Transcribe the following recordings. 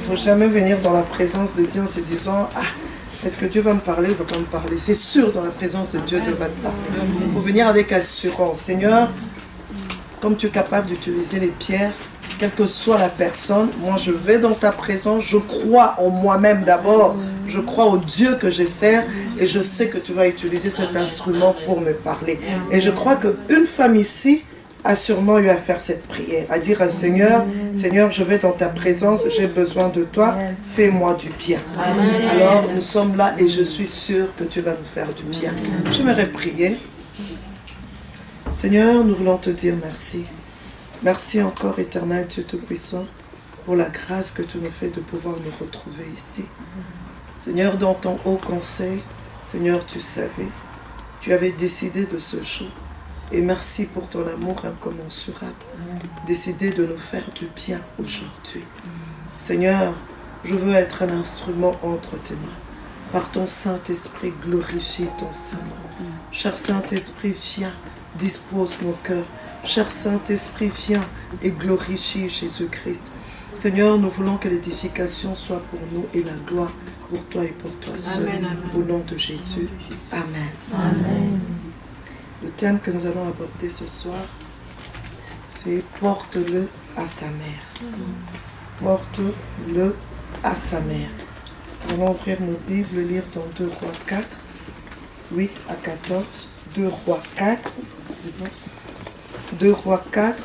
ne faut jamais venir dans la présence de Dieu en se disant « Ah, est-ce que Dieu va me parler ou ne va pas me parler ?» C'est sûr, dans la présence de Dieu, Dieu va te parler. Il faut venir avec assurance. Seigneur, comme tu es capable d'utiliser les pierres, quelle que soit la personne, moi je vais dans ta présence, je crois en moi-même d'abord, je crois au Dieu que je sers et je sais que tu vas utiliser cet instrument pour me parler. Et je crois qu'une femme ici a sûrement eu à faire cette prière, à dire à Seigneur, Seigneur, je vais dans ta présence, j'ai besoin de toi, fais-moi du bien. Alors nous sommes là et je suis sûre que tu vas nous faire du bien. J'aimerais prier. Seigneur, nous voulons te dire merci. Merci encore, éternel Dieu Tout-Puissant, pour la grâce que tu nous fais de pouvoir nous retrouver ici. Seigneur, dans ton haut conseil, Seigneur, tu savais, tu avais décidé de ce jour. Et merci pour ton amour incommensurable, décidé de nous faire du bien aujourd'hui. Seigneur, je veux être un instrument entre tes mains. Par ton Saint-Esprit, glorifie ton Saint-Nom. Cher Saint-Esprit, viens, dispose nos cœurs. Cher Saint-Esprit, viens et glorifie Jésus-Christ. Seigneur, nous voulons que l'édification soit pour nous et la gloire pour toi et pour toi seul. Amen, amen. Au nom de Jésus. Amen. Amen. Le thème que nous allons aborder ce soir, c'est « Porte-le à sa mère ». Porte-le à sa mère. Nous allons ouvrir nos Bibles, lire dans 2 Rois 4, 8 à 14. 2 Rois 4, 2 Rois 4,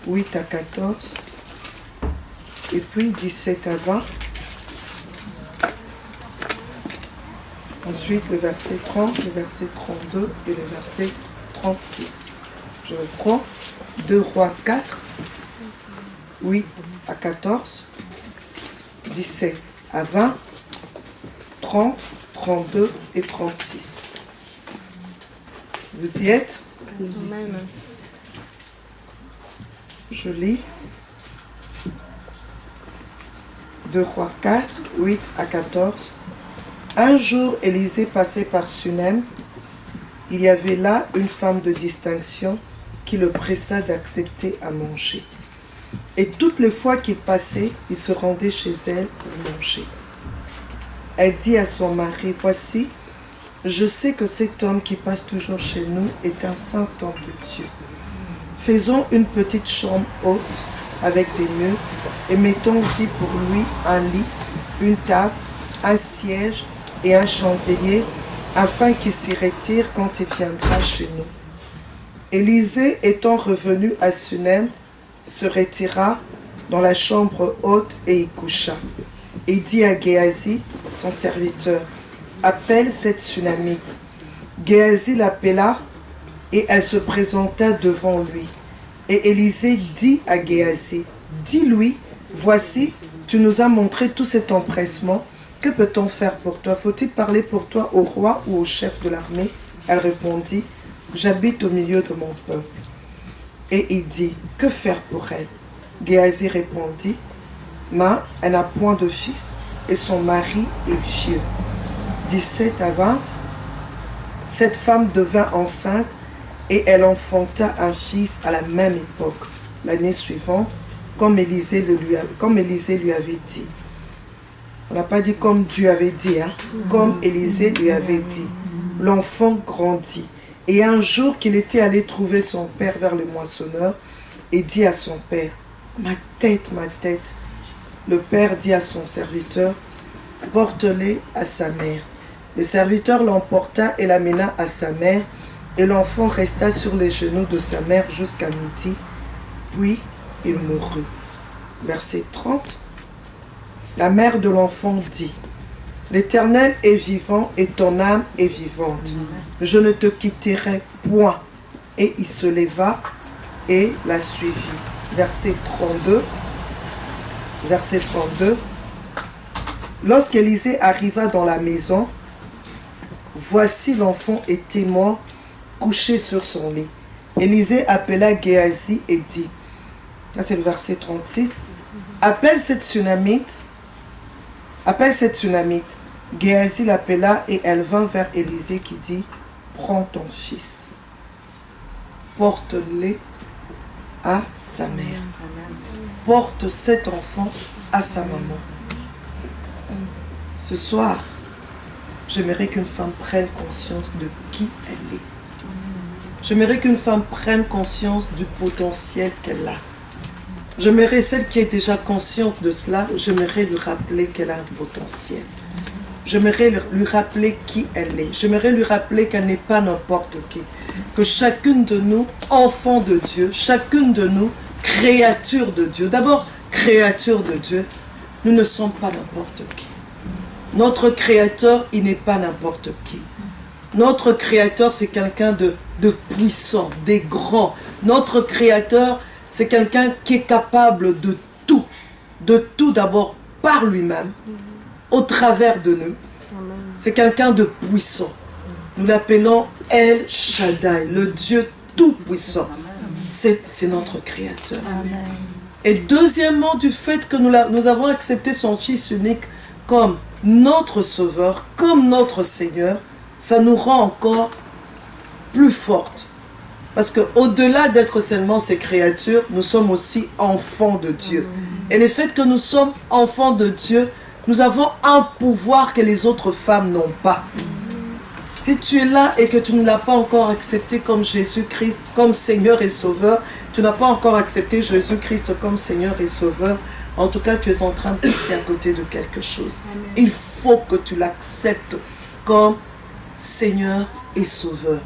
8 à 14, et puis 17 à 20. Ensuite, le verset 30, le verset 32 et le verset 36. Je reprends 2 Rois 4, 8 à 14, 17 à 20, 30, 32 et 36. Vous y êtes? Amen. Je lis 2 Rois 4, 8 à 14. Un jour, Élisée passait par Sunem. Il y avait là une femme de distinction qui le pressa d'accepter à manger. Et toutes les fois qu'il passait, il se rendait chez elle pour manger. Elle dit à son mari, « Voici, je sais que cet homme qui passe toujours chez nous est un saint homme de Dieu. Faisons une petite chambre haute avec des murs et mettons-y pour lui un lit, une table, un siège et un chandelier afin qu'il s'y retire quand il viendra chez nous. » Élisée étant revenu à Sunem, se retira dans la chambre haute et y coucha. Et dit à Géasi, son serviteur, « Appelle cette Sunamite. » Géasi l'appela et elle se présenta devant lui. Et Élisée dit à Géasi, « Dis-lui, voici, tu nous as montré tout cet empressement. Que peut-on faire pour toi? Faut-il parler pour toi au roi ou au chef de l'armée? » Elle répondit, « J'habite au milieu de mon peuple. » Et il dit, « Que faire pour elle? » Géasi répondit, « Mais elle n'a point de fils et son mari est vieux. » 17 à 20. Cette femme devint enceinte et elle enfanta un fils à la même époque, l'année suivante, comme Élisée lui avait dit. On n'a pas dit comme Dieu avait dit, hein? Comme Élisée lui avait dit. L'enfant grandit. Et un jour qu'il était allé trouver son père vers le moissonneur, et dit à son père, « Ma tête, ma tête. » Le père dit à son serviteur, « Porte-les à sa mère. » Le serviteur l'emporta et l'amena à sa mère, et l'enfant resta sur les genoux de sa mère jusqu'à midi, puis il mourut. Verset 30. La mère de l'enfant dit, « L'Éternel est vivant et ton âme est vivante. Je ne te quitterai point. » Et il se leva et la suivit. Verset 32. Verset 32. Lorsqu'Élisée arriva dans la maison, voici l'enfant était mort, couché sur son lit. Élisée appela Géasi et dit, là c'est le verset 36, appelle cette Sunamite. Géasi l'appela et elle vint vers Élisée qui dit, prends ton fils, porte-le à sa mère. Porte cet enfant à sa maman. Ce soir, j'aimerais qu'une femme prenne conscience de qui elle est. J'aimerais qu'une femme prenne conscience du potentiel qu'elle a. J'aimerais, celle qui est déjà consciente de cela, j'aimerais lui rappeler qu'elle a un potentiel. J'aimerais lui rappeler qui elle est. J'aimerais lui rappeler qu'elle n'est pas n'importe qui. Que chacune de nous, enfants de Dieu, chacune de nous, créature de Dieu. D'abord, créature de Dieu, nous ne sommes pas n'importe qui. Notre Créateur, il n'est pas n'importe qui. Notre Créateur, c'est quelqu'un de puissant, des grands. Notre Créateur, c'est quelqu'un qui est capable de tout d'abord par lui-même, au travers de nous. C'est quelqu'un de puissant. Nous l'appelons El Shaddai, le Dieu tout-puissant. C'est notre Créateur. Et deuxièmement, du fait que nous avons accepté son Fils unique comme notre Sauveur, comme notre Seigneur, ça nous rend encore plus fortes. Parce qu'au-delà d'être seulement ces créatures, nous sommes aussi enfants de Dieu. Et le fait que nous sommes enfants de Dieu, nous avons un pouvoir que les autres femmes n'ont pas. Si tu es là et que tu ne l'as pas encore accepté comme Jésus-Christ, comme Seigneur et Sauveur, tu n'as pas encore accepté Jésus-Christ comme Seigneur et Sauveur, en tout cas, tu es en train de passer à côté de quelque chose. Il faut que tu l'acceptes comme Seigneur et Sauveur.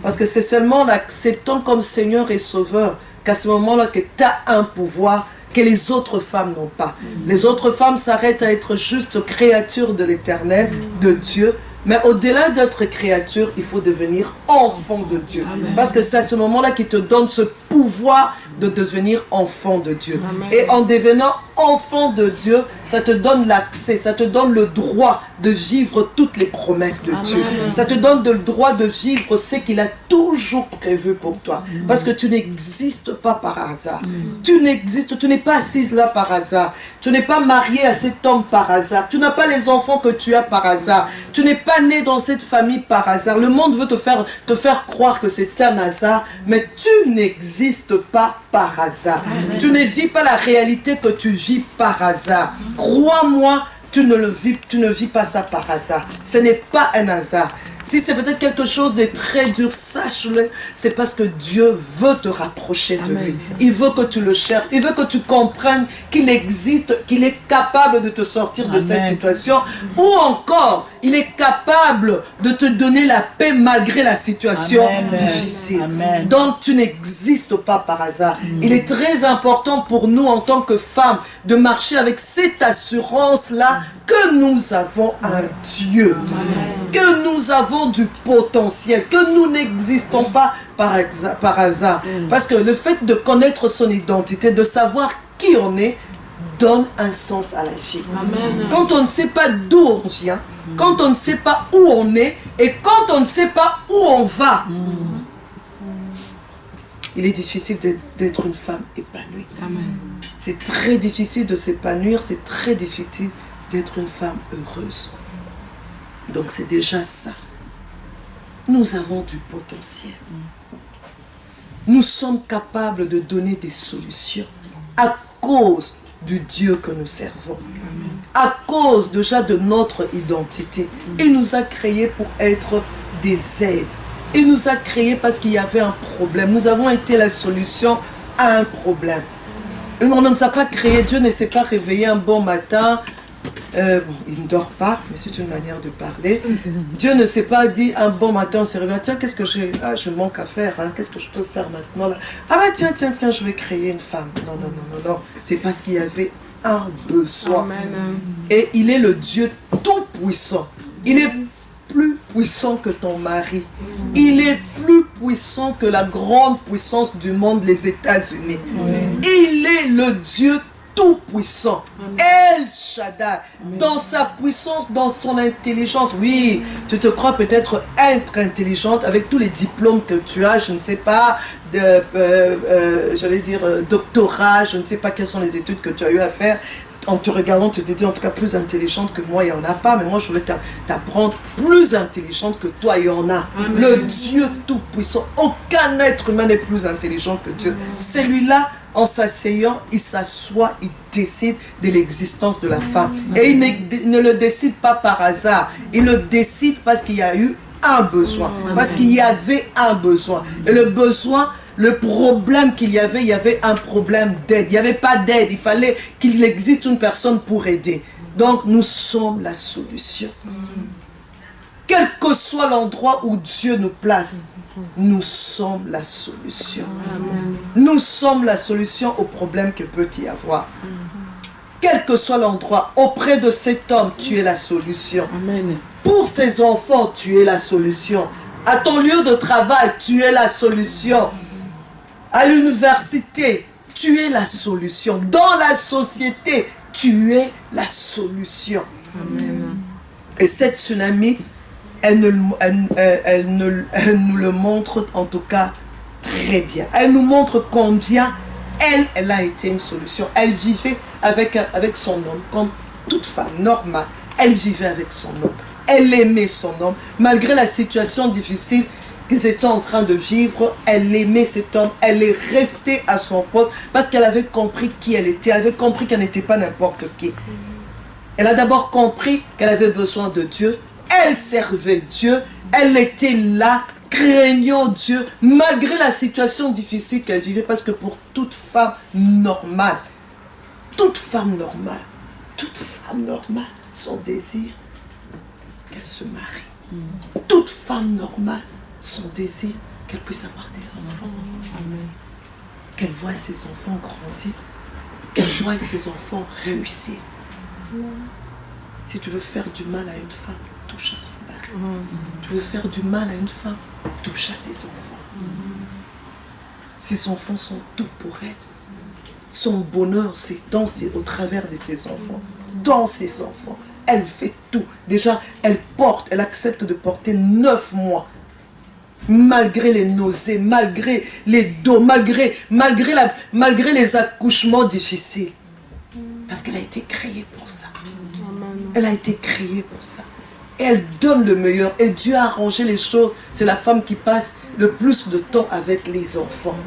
Parce que c'est seulement l'acceptant comme Seigneur et Sauveur qu'à ce moment-là que tu as un pouvoir que les autres femmes n'ont pas. Les autres femmes s'arrêtent à être juste créatures de l'Éternel, de Dieu. Mais au-delà d'être créature, il faut devenir enfant de Dieu. Amen. Parce que c'est à ce moment-là qu'il te donne ce pouvoir de devenir enfant de Dieu. Amen. Et en devenant enfant de Dieu, ça te donne l'accès, ça te donne le droit de vivre toutes les promesses de Dieu. Ça te donne le droit de vivre ce qu'il a toujours prévu pour toi. Parce que tu n'existes pas par hasard. Tu n'existes, tu n'es pas assise là par hasard. Tu n'es pas marié à cet homme par hasard. Tu n'as pas les enfants que tu as par hasard. Tu n'es pas né dans cette famille par hasard. Le monde veut te faire croire que c'est un hasard, mais tu n'existes pas par hasard. Amen. Tu ne vis pas la réalité que tu vis par hasard. Crois-moi, tu ne vis pas ça par hasard. Ce n'est pas un hasard. Si c'est peut-être quelque chose de très dur, sache-le, c'est parce que Dieu veut te rapprocher de lui. Il veut que tu le cherches, il veut que tu comprennes qu'il existe, qu'il est capable de te sortir de cette situation, ou encore, il est capable de te donner la paix malgré la situation difficile. Amen. Donc tu n'existes pas par hasard. Il est très important pour nous en tant que femmes de marcher avec cette assurance-là que nous avons un Dieu, que nous avons du potentiel, que nous n'existons pas par hasard. Parce que le fait de connaître son identité, de savoir qui on est, donne un sens à la vie. Amen. Quand on ne sait pas d'où on vient, quand on ne sait pas où on est, et quand on ne sait pas où on va, il est difficile d'être une femme épanouie. C'est très difficile de s'épanouir, c'est très difficile d'être une femme heureuse. Donc c'est déjà ça. Nous avons du potentiel. Nous sommes capables de donner des solutions à cause du Dieu que nous servons. À cause déjà de notre identité. Il nous a créés pour être des aides. Il nous a créés parce qu'il y avait un problème. Nous avons été la solution à un problème. On ne nous a pas créé. Dieu ne s'est pas réveillé un bon matin. Il ne dort pas, mais c'est une manière de parler. Dieu ne s'est pas dit un bon matin, on s'est réveillé, tiens, qu'est-ce que j'ai? Ah, je manque à faire, hein, qu'est-ce que je peux faire maintenant là? Ah bah tiens, je vais créer une femme. Non. C'est parce qu'il y avait un besoin. Amen. Et il est le Dieu tout-puissant. Il est plus puissant que ton mari. Il est plus puissant que la grande puissance du monde, les États-Unis. Il est le Dieu tout-puissant. El Shaddai. Dans sa puissance, dans son intelligence. Oui, tu te crois peut-être être intelligente avec tous les diplômes que tu as, je ne sais pas, j'allais dire doctorat, je ne sais pas quelles sont les études que tu as eu à faire. En te regardant, tu te dis en tout cas plus intelligente que moi, il n'y en a pas, mais moi je veux t'apprendre plus intelligente que toi, il y en a. Amen. Le Dieu tout-puissant, aucun être humain n'est plus intelligent que Dieu. Celui-là, en s'asseyant, il s'assoit, il décide de l'existence de la femme. Et il ne le décide pas par hasard. Il le décide parce qu'il y a eu un besoin. Parce qu'il y avait un besoin. Et le besoin, le problème qu'il y avait un problème d'aide. Il n'y avait pas d'aide. Il fallait qu'il existe une personne pour aider. Donc, nous sommes la solution. Quel que soit l'endroit où Dieu nous place, nous sommes la solution. Nous sommes la solution au problème que peut y avoir. Quel que soit l'endroit, auprès de cet homme, tu es la solution. Amen. Pour ses enfants, tu es la solution. À ton lieu de travail, tu es la solution. À l'université, tu es la solution. Dans la société, tu es la solution. Amen. Et cette tsunamite, elle nous le montre en tout cas très bien. Elle nous montre combien elle a été une solution. Elle vivait avec son homme, comme toute femme normale. Elle vivait avec son homme. Elle aimait son homme. Malgré la situation difficile qu'ils étaient en train de vivre, elle aimait cet homme. Elle est restée à son poste parce qu'elle avait compris qui elle était. Elle avait compris qu'elle n'était pas n'importe qui. Elle a d'abord compris qu'elle avait besoin de Dieu. Elle servait Dieu. Elle était là, craignant Dieu, malgré la situation difficile qu'elle vivait. Parce que pour toute femme normale, son désir, qu'elle se marie. Toute femme normale, son désir, qu'elle puisse avoir des enfants. Qu'elle voie ses enfants grandir. Qu'elle voie ses enfants réussir. Si tu veux faire du mal à une femme, touche à son mari. Tu veux faire du mal à une femme, touche à ses enfants. Ses enfants sont tout pour elle. Son bonheur, c'est au travers de ses enfants. Dans ses enfants. Elle fait tout. Déjà, elle accepte de porter 9 mois. Malgré les nausées, malgré les dos, malgré les accouchements difficiles. Parce qu'elle a été créée pour ça. Elle a été créée pour ça. Et elle donne le meilleur. Et Dieu a arrangé les choses. C'est la femme qui passe le plus de temps avec les enfants.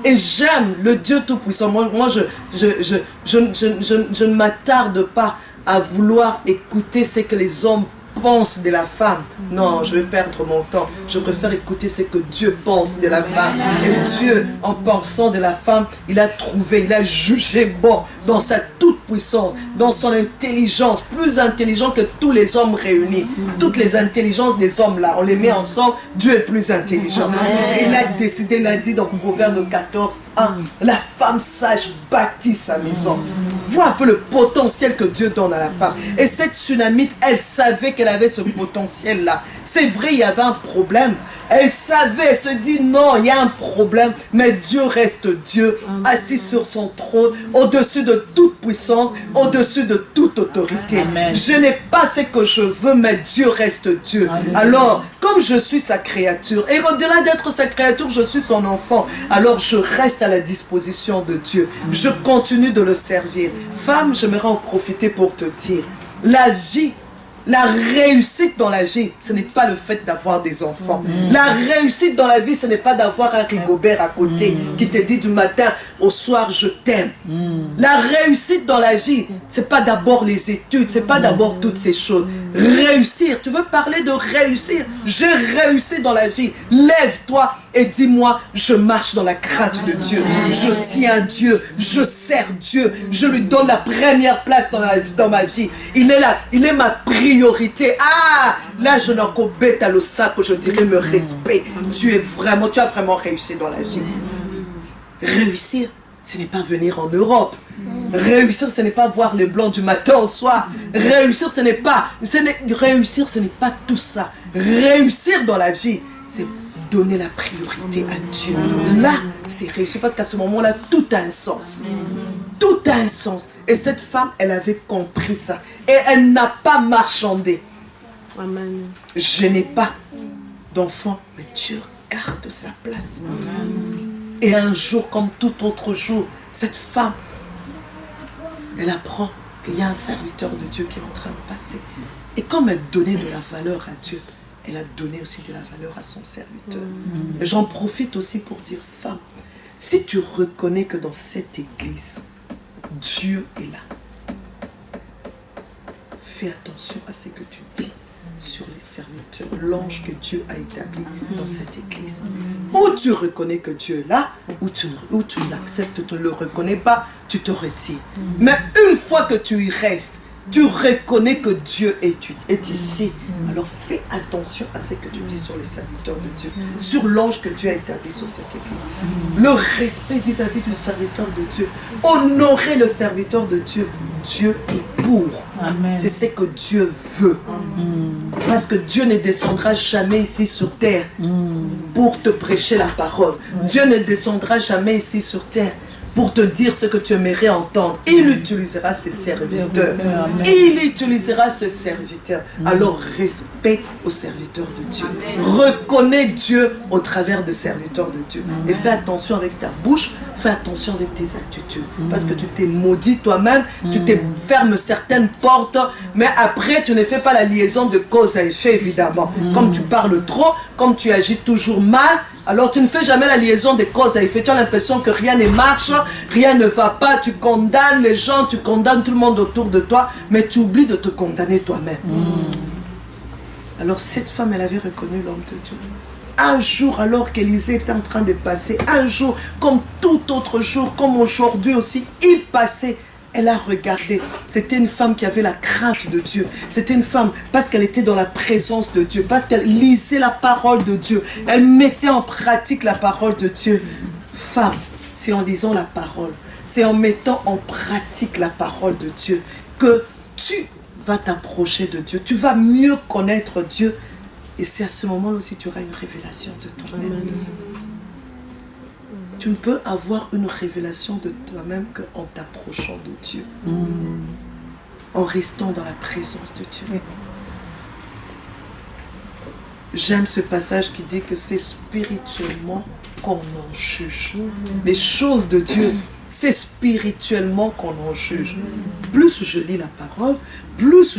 Et j'aime le Dieu Tout-Puissant. Moi, je ne m'attarde pas à vouloir écouter ce que les hommes pensent de la femme. Non, je vais perdre mon temps. Je préfère écouter ce que Dieu pense de la femme. Et Dieu, en pensant de la femme, il a jugé bon dans sa toute-puissance, dans son intelligence, plus intelligent que tous les hommes réunis. Toutes les intelligences des hommes là, on les met ensemble, Dieu est plus intelligent. Et il a décidé, il a dit dans Proverbe 14, 1, la femme sage bâtit sa maison. Vois un peu le potentiel que Dieu donne à la femme. Et cette tsunamite, elle savait qu'elle avait ce potentiel-là. C'est vrai, il y avait un problème. Elle savait, elle se dit non, il y a un problème, mais Dieu reste Dieu, assis sur son trône, au-dessus de toute puissance, au-dessus de toute autorité. Amen. Je n'ai pas ce que je veux, mais Dieu reste Dieu. Amen. Alors, comme je suis sa créature, et au-delà d'être sa créature, je suis son enfant, alors je reste à la disposition de Dieu. Je continue de le servir. Femme, j'aimerais en profiter pour te dire, la vie, la réussite dans la vie, ce n'est pas le fait d'avoir des enfants. La réussite dans la vie, ce n'est pas d'avoir un Rigobert à côté qui te dit du matin au soir, je t'aime. La réussite dans la vie, ce n'est pas d'abord les études, ce n'est pas d'abord toutes ces choses. Réussir, tu veux parler de réussir? J'ai réussi dans la vie. Lève-toi et dis-moi, je marche dans la crainte de Dieu. Je tiens à Dieu, je sers Dieu, je lui donne la première place dans ma vie. Il est là, il est ma priorité. Ah, là je n'en bête à le sac, je dirais me respect. Tu as vraiment réussi dans la vie. Réussir, ce n'est pas venir en Europe. Réussir, ce n'est pas voir le blanc du matin au soir. Réussir, ce n'est pas tout ça. Réussir dans la vie, c'est donner la priorité à Dieu. Là, c'est réussir parce qu'à ce moment-là, tout a un sens. Tout a un sens. Et cette femme, elle avait compris ça. Et elle n'a pas marchandé. Amen. Je n'ai pas d'enfant, mais Dieu garde sa place. Amen. Et un jour, comme tout autre jour, cette femme, elle apprend qu'il y a un serviteur de Dieu qui est en train de passer. Et comme elle donnait de la valeur à Dieu, elle a donné aussi de la valeur à son serviteur. Et j'en profite aussi pour dire, femme, Si tu reconnais que dans cette église, Dieu est là, fais attention à ce que tu dis sur les serviteurs, l'ange que Dieu a établi dans cette église. Ou tu reconnais que Dieu est là, ou tu l'acceptes, tu ne le reconnais pas, tu te retires. Mais une fois que tu y restes, tu reconnais que Dieu est ici. Alors fais attention à ce que tu dis sur les serviteurs de Dieu, sur l'ange que Dieu a établi sur cette église. Le respect vis-à-vis du serviteur de Dieu. Honorer le serviteur de Dieu. Dieu est pour. C'est ce que Dieu veut. Parce que Dieu ne descendra jamais ici sur terre pour te prêcher la parole. Dieu ne descendra jamais ici sur terre pour te dire ce que tu aimerais entendre. Il utilisera ses serviteurs. Il utilisera ce serviteur. Alors respect aux serviteurs de Dieu. Reconnais Dieu au travers de serviteurs de Dieu. Et fais attention avec ta bouche, fais attention avec tes attitudes. Parce que tu t'es maudit toi-même, tu te fermes certaines portes, mais après tu ne fais pas la liaison de cause à effet, évidemment. Comme tu parles trop, comme tu agis toujours mal, alors tu ne fais jamais la liaison des causes à effet. Tu as l'impression que rien ne marche, rien ne va pas. Tu condamnes les gens, tu condamnes tout le monde autour de toi, mais tu oublies de te condamner toi-même. Alors cette femme, elle avait reconnu l'homme de Dieu. Un jour, alors qu'Élisée était en train de passer, un jour, comme tout autre jour, comme aujourd'hui aussi, il passait. Elle a regardé. C'était une femme qui avait la crainte de Dieu. C'était une femme parce qu'elle était dans la présence de Dieu, parce qu'elle lisait la parole de Dieu. Elle mettait en pratique la parole de Dieu. Femme, c'est en lisant la parole, c'est en mettant en pratique la parole de Dieu que tu vas t'approcher de Dieu. Tu vas mieux connaître Dieu. Et c'est à ce moment-là aussi que tu auras une révélation de toi-même. Tu ne peux avoir une révélation de toi-même qu'en t'approchant de Dieu. En restant dans la présence de Dieu. J'aime ce passage qui dit que c'est spirituellement qu'on en juge. Les choses de Dieu, c'est spirituellement qu'on en juge. Plus je lis la parole, plus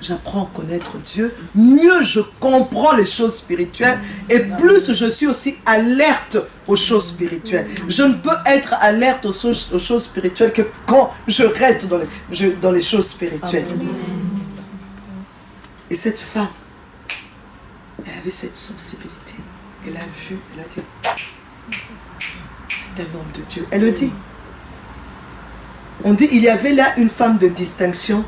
j'apprends à connaître Dieu, mieux je comprends les choses spirituelles et plus je suis aussi alerte aux choses spirituelles. Je ne peux être alerte aux choses spirituelles que quand je reste dans les choses spirituelles. Et cette femme, elle avait cette sensibilité. Elle a vu, elle a dit, c'est un homme de Dieu. Elle le dit. On dit, il y avait là une femme de distinction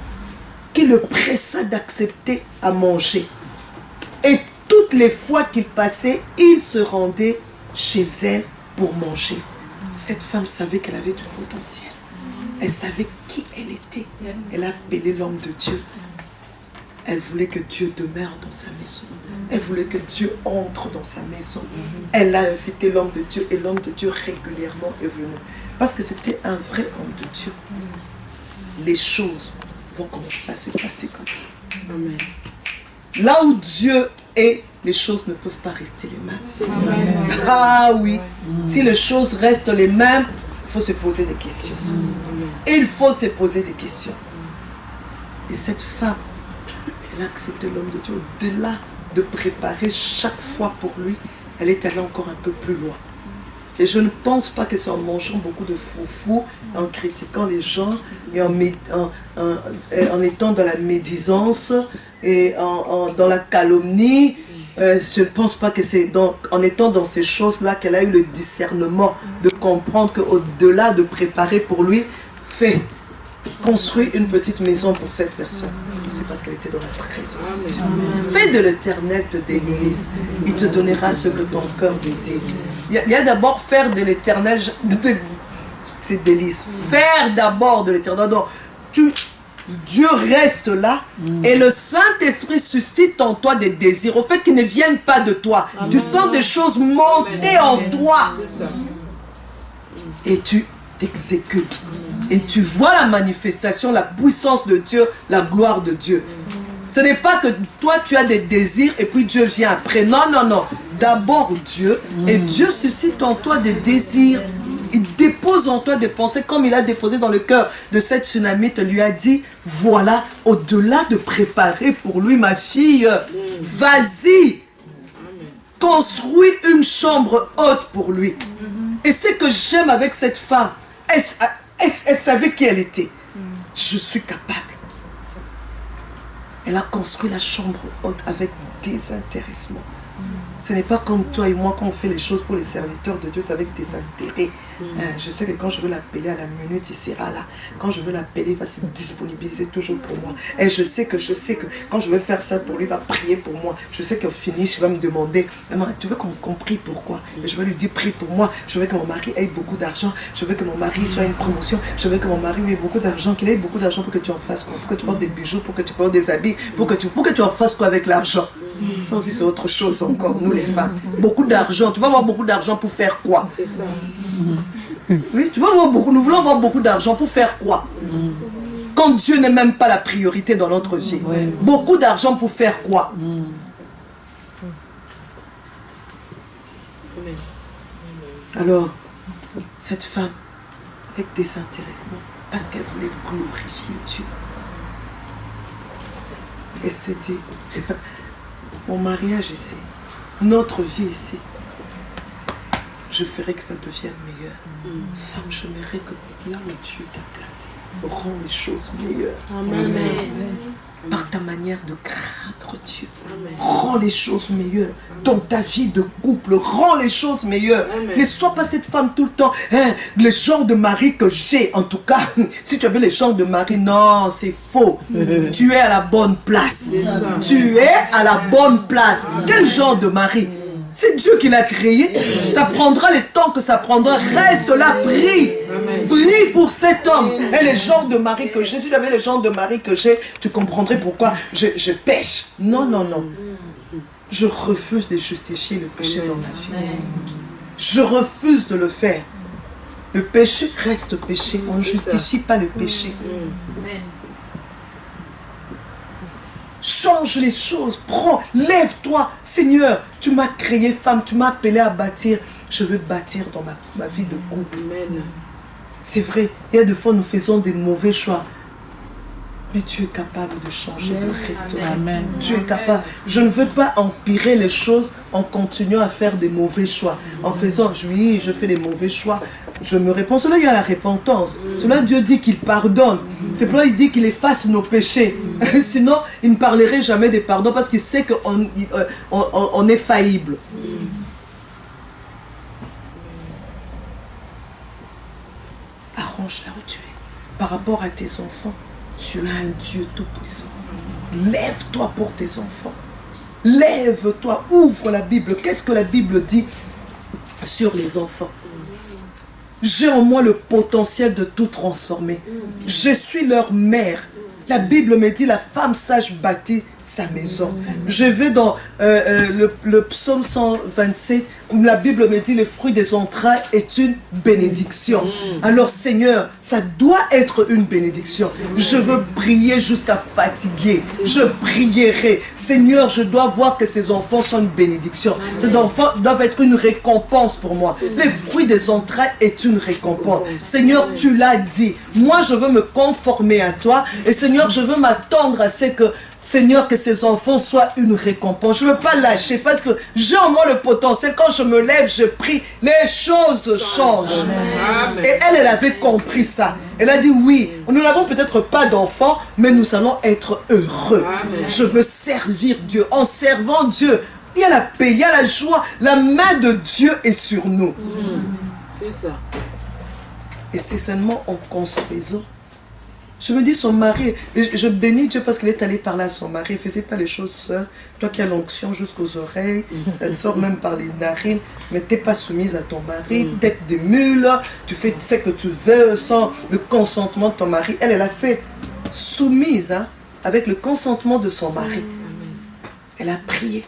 qui le pressa d'accepter à manger. Et toutes les fois qu'il passait, il se rendait chez elle pour manger. Cette femme savait qu'elle avait du potentiel. Elle savait qui elle était. Elle a appelé l'homme de Dieu. Elle voulait que Dieu demeure dans sa maison. Elle voulait que Dieu entre dans sa maison. Elle a invité l'homme de Dieu et l'homme de Dieu régulièrement est venu. Parce que c'était un vrai homme de Dieu. Les choses vont commencer à se passer comme ça. Amen. Là où Dieu est, les choses ne peuvent pas rester les mêmes. Amen. Ah oui. Si les choses restent les mêmes, il faut se poser des questions. Il faut se poser des questions. Et cette femme, elle a accepté l'homme de Dieu. Au-delà de préparer chaque fois pour lui, elle est allée encore un peu plus loin. Et je ne pense pas que c'est en mangeant beaucoup de foufou, en critiquant les gens, et en étant dans la médisance, et dans la calomnie. Je ne pense pas que c'est en étant dans ces choses-là qu'elle a eu le discernement de comprendre qu'au-delà de préparer pour lui, construis une petite maison pour cette personne. C'est parce qu'elle était dans la présence de Dieu. Fais de l'Éternel te délice. Il te donnera ce que ton cœur désire. Il y a d'abord faire de l'Éternel ses délices. Faire d'abord de l'Éternel. Donc, Dieu reste là et le Saint-Esprit suscite en toi des désirs. Au fait qu'ils ne viennent pas de toi. Tu sens des choses monter en toi. Et tu t'exécutes. Et tu vois la manifestation, la puissance de Dieu, la gloire de Dieu. Ce n'est pas que toi tu as des désirs et puis Dieu vient après. Non, non, non. D'abord Dieu. Et Dieu suscite en toi des désirs. Il dépose en toi des pensées comme il a déposé dans le cœur de cette tsunamite. Lui a dit, voilà, au-delà de préparer pour lui ma fille, vas-y. Construis une chambre haute pour lui. Et ce que j'aime avec cette femme, elle savait qui elle était. Je suis capable. Elle a construit la chambre haute avec désintéressement. Ce n'est pas comme toi et moi quand on fait les choses pour les serviteurs de Dieu, c'est avec des intérêts. Je sais que quand je veux l'appeler à la minute, il sera là. Quand je veux l'appeler, il va se disponibiliser toujours pour moi. Et je sais que quand je veux faire ça pour lui, il va prier pour moi. Je sais qu'au finish, il va me demander, maman, tu veux qu'on prie pourquoi? Et je vais lui dire, prie pour moi. Je veux que mon mari ait beaucoup d'argent. Je veux que mon mari soit une promotion. Je veux que mon mari ait beaucoup d'argent. Qu'il ait beaucoup d'argent pour que tu en fasses quoi? Pour que tu portes des bijoux, pour que tu portes des habits, pour que tu en fasses quoi avec l'argent? Ça aussi, c'est autre chose encore, nous les femmes. Beaucoup d'argent. Tu vas avoir beaucoup d'argent pour faire quoi? C'est ça. Oui, tu vas avoir beaucoup. Nous voulons avoir beaucoup d'argent pour faire quoi? Quand Dieu n'est même pas la priorité dans notre vie. Beaucoup d'argent pour faire quoi? Alors, cette femme, avec désintéressement, parce qu'elle voulait glorifier Dieu, elle s'est dit, mon mariage ici, notre vie ici, je ferai que ça devienne meilleur. Femme, j'aimerais que là où Dieu t'a placé, rends les choses meilleures. Amen. Par ta manière de craindre Dieu. Rends les choses meilleures. Dans ta vie de couple, rends les choses meilleures. Ne sois pas cette femme tout le temps. Le genre de mari que j'ai, en tout cas, si tu avais le genre de mari, non, c'est faux. Tu es à la bonne place. Tu es à la bonne place. Quel genre de mari? C'est Dieu qui l'a créé. Ça prendra le temps que ça prendra. Reste là, prie. Prie pour cet homme. Et le genre de mari que j'ai, si tu avais le genre de mari que j'ai, tu comprendrais pourquoi je pêche. Non, non, non. Je refuse de justifier le péché dans ma vie. Je refuse de le faire. Le péché reste péché. On ne justifie pas le péché. Change les choses, prends, lève-toi. Seigneur, tu m'as créé femme, tu m'as appelé à bâtir. Je veux bâtir dans ma vie de couple. C'est vrai, il y a des fois nous faisons des mauvais choix. Mais tu es capable de changer, de restaurer. Amen. Tu es capable. Je ne veux pas empirer les choses en continuant à faire des mauvais choix. En faisant, oui, je fais des mauvais choix. Je me réponds, cela il y a la repentance. Cela Dieu dit qu'il pardonne. C'est pourquoi il dit qu'il efface nos péchés. Sinon, il ne parlerait jamais de pardon parce qu'il sait qu'on est faillible. Arrange là où tu es. Par rapport à tes enfants, tu as un Dieu tout-puissant. Lève-toi pour tes enfants. Lève-toi, ouvre la Bible. Qu'est-ce que la Bible dit sur les enfants? J'ai en moi le potentiel de tout transformer. Je suis leur mère. La Bible me dit, la femme sage bâtit sa maison. Je vais dans le psaume 127, où la Bible me dit, le fruit des entrailles est une bénédiction. Alors Seigneur, ça doit être une bénédiction. Je veux prier jusqu'à fatiguer. Je prierai. Seigneur, je dois voir que ces enfants sont une bénédiction. Ces enfants doivent être une récompense pour moi. Le fruit des entrailles est une récompense. Seigneur, tu l'as dit. Moi, je veux me conformer à toi. Et Seigneur, je veux m'attendre à ce que Seigneur, que ces enfants soient une récompense. Je ne veux pas lâcher parce que j'ai en moi le potentiel. Quand je me lève, je prie, les choses changent. Amen. Et elle avait compris ça. Elle a dit oui, nous n'avons peut-être pas d'enfants, mais nous allons être heureux. Amen. Je veux servir Dieu. En servant Dieu, il y a la paix, il y a la joie. La main de Dieu est sur nous. C'est ça. Et c'est seulement en construisant. Je me dis, son mari, je bénis Dieu parce qu'il est allé parler à son mari, il ne faisait pas les choses seul. Toi qui as l'onction jusqu'aux oreilles, ça sort même par les narines, mais tu n'es pas soumise à ton mari, tête de mule, tu fais ce que tu veux sans le consentement de ton mari. Elle a fait soumise avec le consentement de son mari. Elle a prié.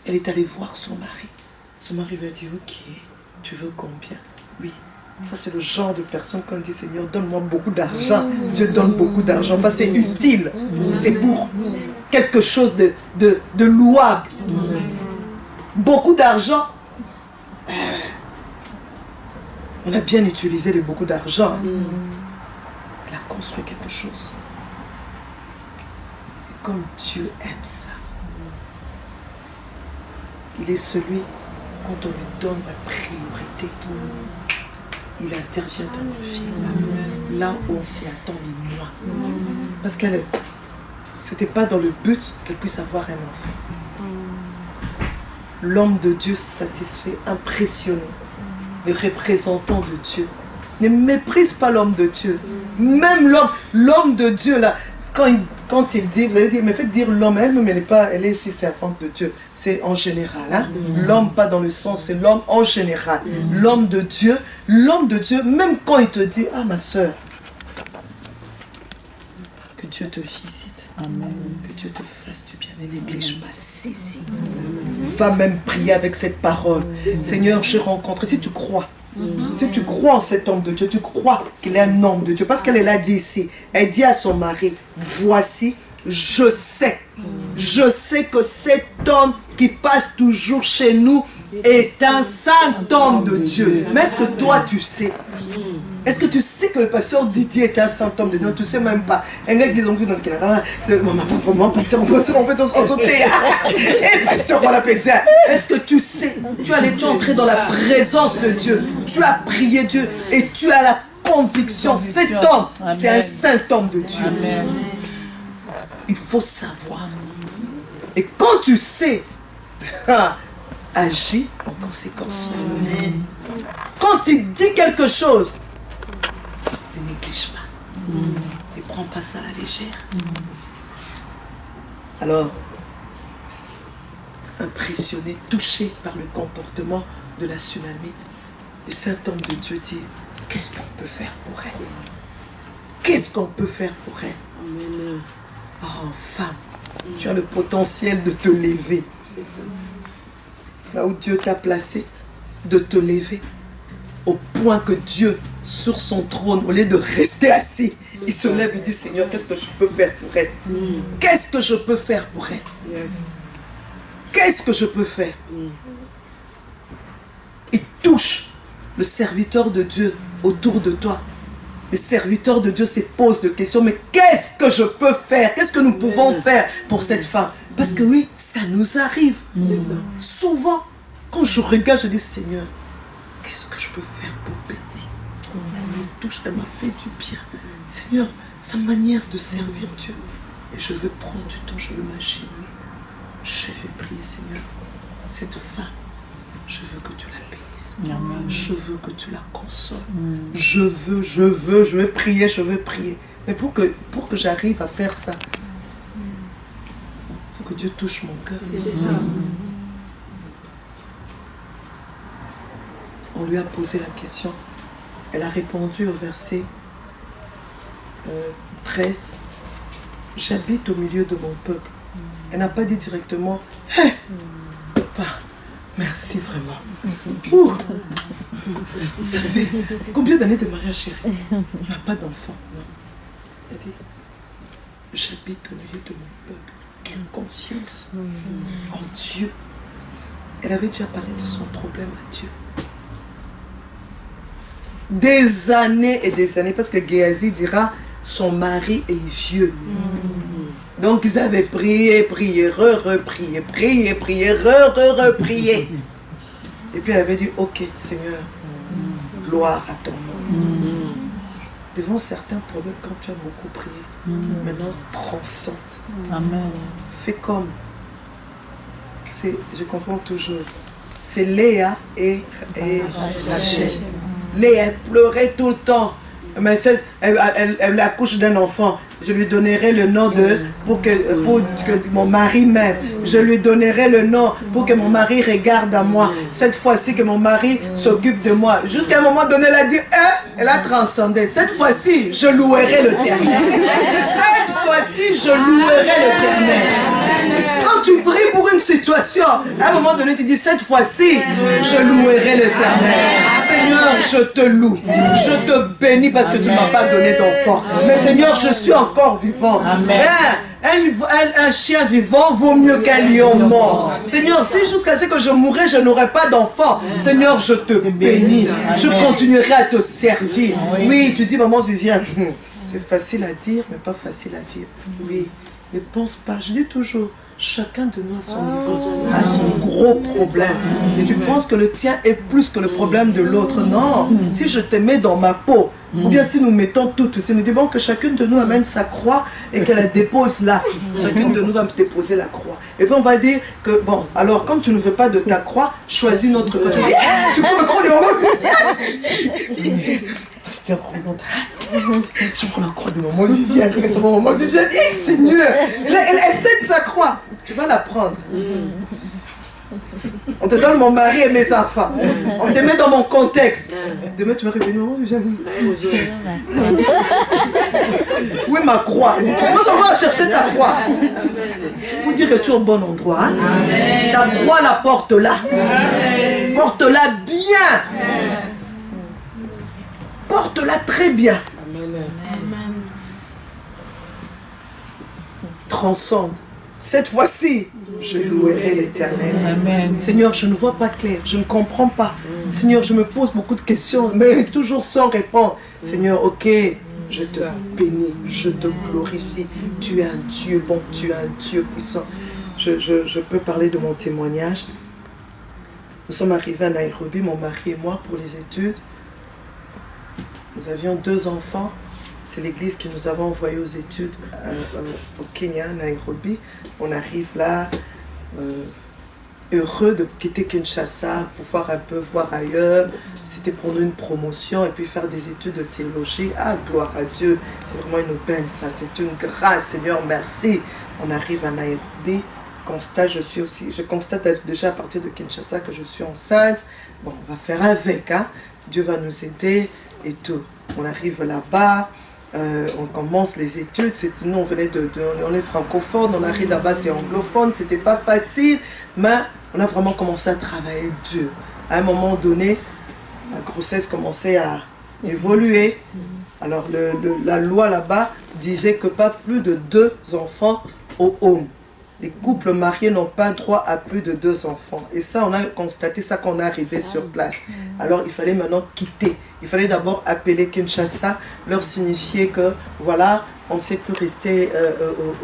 Elle est allée voir son mari. Son mari lui a dit, ok, tu veux combien? Oui. Ça, c'est le genre de personne quand on dit, Seigneur, donne-moi beaucoup d'argent. Dieu donne beaucoup d'argent. Parce que c'est utile. C'est pour quelque chose de louable. Beaucoup d'argent. On a bien utilisé le beaucoup d'argent. Elle a construit quelque chose. Et comme Dieu aime ça, il est celui quand on lui donne la priorité, il intervient dans nos vies. Là où on s'y attend les mois. Parce qu'elle c'était pas dans le but qu'elle puisse avoir un enfant. L'homme de Dieu satisfait, impressionné. Les représentants de Dieu. Ne méprise pas l'homme de Dieu. Même l'homme de Dieu, là, quand il dit, vous allez dire, mais faites dire l'homme, elle est aussi servante de Dieu. C'est en général. Hein? L'homme, pas dans le sens, c'est l'homme en général. L'homme de Dieu, même quand il te dit, ah ma soeur, que Dieu te visite. Amen. Que Dieu te fasse du bien. Ne néglige pas ceci. Va même prier avec cette parole. Seigneur, j'ai rencontré. Si tu crois en cet homme de Dieu, tu crois qu'il est un homme de Dieu. Parce qu'elle l'a dit ici. Elle dit à son mari, voici, je sais que cet homme qui passe toujours chez nous est un saint homme de Dieu. Mais est-ce que toi tu sais? Est-ce que tu sais que le pasteur Didier est un saint homme de Dieu? Tu ne sais même pas. Un gars qui dit, est-ce que tu sais? Tu es entré dans la présence de Dieu. Tu as prié Dieu et tu as la conviction. Cet homme, c'est un saint homme de Dieu. Il faut savoir. Et quand tu sais, agis en conséquence. Quand il dit quelque chose, ne néglige pas. Ne prends pas ça à la légère. Alors, impressionné, touché par le comportement de la Sunamite, le saint homme de Dieu dit, qu'est-ce qu'on peut faire pour elle? Qu'est-ce qu'on peut faire pour elle? Amen. Oh, femme, tu as le potentiel de te lever. Là où Dieu t'a placé, de te lever. Au point que Dieu, sur son trône, au lieu de rester assis, il se lève et dit, Seigneur, qu'est-ce que je peux faire pour elle? Qu'est-ce que je peux faire pour elle? Qu'est-ce que je peux faire? Il touche le serviteur de Dieu autour de toi. Le serviteur de Dieu se pose des questions, mais qu'est-ce que je peux faire? Qu'est-ce que nous pouvons faire pour cette femme? Parce que oui, ça nous arrive. Souvent, quand je regarde, je dis, Seigneur, qu'est-ce que je peux faire pour Betty? Elle me touche, elle m'a fait du bien. Seigneur, sa manière de servir Dieu. Et je veux prendre du temps, je veux m'agir. Je vais prier, Seigneur. Cette femme, je veux que tu la bénisses. Je veux que tu la consoles. Je veux prier, je veux prier. Mais pour que j'arrive à faire ça, il faut que Dieu touche mon cœur. On lui a posé la question. Elle a répondu au verset 13. J'habite au milieu de mon peuple. Elle n'a pas dit directement, hey, papa, merci vraiment. Ouh, ça fait combien d'années de mariage, chérie? On n'a pas d'enfant. Elle dit, j'habite au milieu de mon peuple. Quelle confiance en Dieu. Elle avait déjà parlé de son problème à Dieu. Des années et des années, parce que Géasi dira, son mari est vieux. Donc ils avaient prié, reprié, reprié. Et puis elle avait dit, ok Seigneur, gloire à ton nom. Devant certains problèmes, quand tu as beaucoup prié, maintenant transcende. Amen. Fais comme, je confonds toujours, c'est Léa et Rachel. Léa pleurait tout le temps. Mais elle accouche d'un enfant. Je lui donnerai le nom pour que mon mari m'aime. Je lui donnerai le nom pour que mon mari regarde à moi. Cette fois-ci que mon mari s'occupe de moi. Jusqu'à un moment donné, elle a dit, elle a transcendé. Cette fois-ci, je louerai l'Éternel. Cette fois-ci, je louerai l'Éternel. Quand tu pries pour une situation, à un moment donné, tu dis, cette fois-ci, je louerai l'Éternel. Seigneur, je te loue. Je te bénis parce que tu ne m'as pas donné d'enfant. Mais Seigneur, je suis encore vivant. Amen. Un chien vivant vaut mieux qu'un lion mort. Seigneur, si jusqu'à ce que je mourrai, je n'aurai pas d'enfant, Seigneur, je te bénis. Je continuerai à te servir. Oui, tu dis, maman Viviane, c'est facile à dire, mais pas facile à vivre. Oui, ne pense pas. Je dis toujours, chacun de nous à son niveau a son gros problème. Tu penses que le tien est plus que le problème de l'autre. Non, si je te mets dans ma peau, ou bien si nous mettons toutes, si nous disons que chacune de nous amène sa croix et qu'elle la dépose là, chacune de nous va déposer la croix. Et puis on va dire que, bon, alors comme tu ne veux pas de ta croix, choisis notre côté. Tu prends le croix de maman. Pasteur Roland, je prends la croix de maman Viviane, c'est mon maman Viviane, Seigneur, elle cède sa croix, tu vas la prendre. On te donne mon mari et mes enfants, on te met dans mon contexte. Demain tu vas revenir, maman Viviane. Où est ma croix? Tu commences encore à chercher ta croix. Pour dire que tu es au bon endroit. Hein? Ta croix, la porte là. Porte-la bien. Porte-la très bien. Transcende. Cette fois-ci, je louerai l'Éternel. Seigneur, je ne vois pas clair, je ne comprends pas. Seigneur, je me pose beaucoup de questions, mais toujours sans répondre. Seigneur, ok, je te bénis, je te glorifie. Tu es un Dieu bon, tu es un Dieu puissant. Je peux parler de mon témoignage. Nous sommes arrivés à Nairobi, mon mari et moi, pour les études. Nous avions 2 enfants. C'est l'église qui nous avait envoyés aux études au Kenya, à Nairobi. On arrive là, heureux de quitter Kinshasa, pouvoir un peu voir ailleurs. C'était pour nous une promotion et puis faire des études de théologie. Ah, gloire à Dieu, c'est vraiment une aubaine ça, c'est une grâce, Seigneur, merci. On arrive à Nairobi. Je constate déjà à partir de Kinshasa que je suis enceinte. Bon, on va faire avec, hein. Dieu va nous aider et tout. On arrive là-bas. On commence les études, nous on venait on est francophone, on arrive là-bas c'est anglophone, c'était pas facile, mais on a vraiment commencé à travailler dur. À un moment donné, la grossesse commençait à évoluer. Alors la loi là-bas disait que pas plus de 2 enfants au home. Les couples mariés n'ont pas droit à plus de 2 enfants. Et ça, on a constaté ça quand on est arrivé sur place. Alors, il fallait maintenant quitter. Il fallait d'abord appeler Kinshasa, leur signifier que, voilà, on ne sait plus rester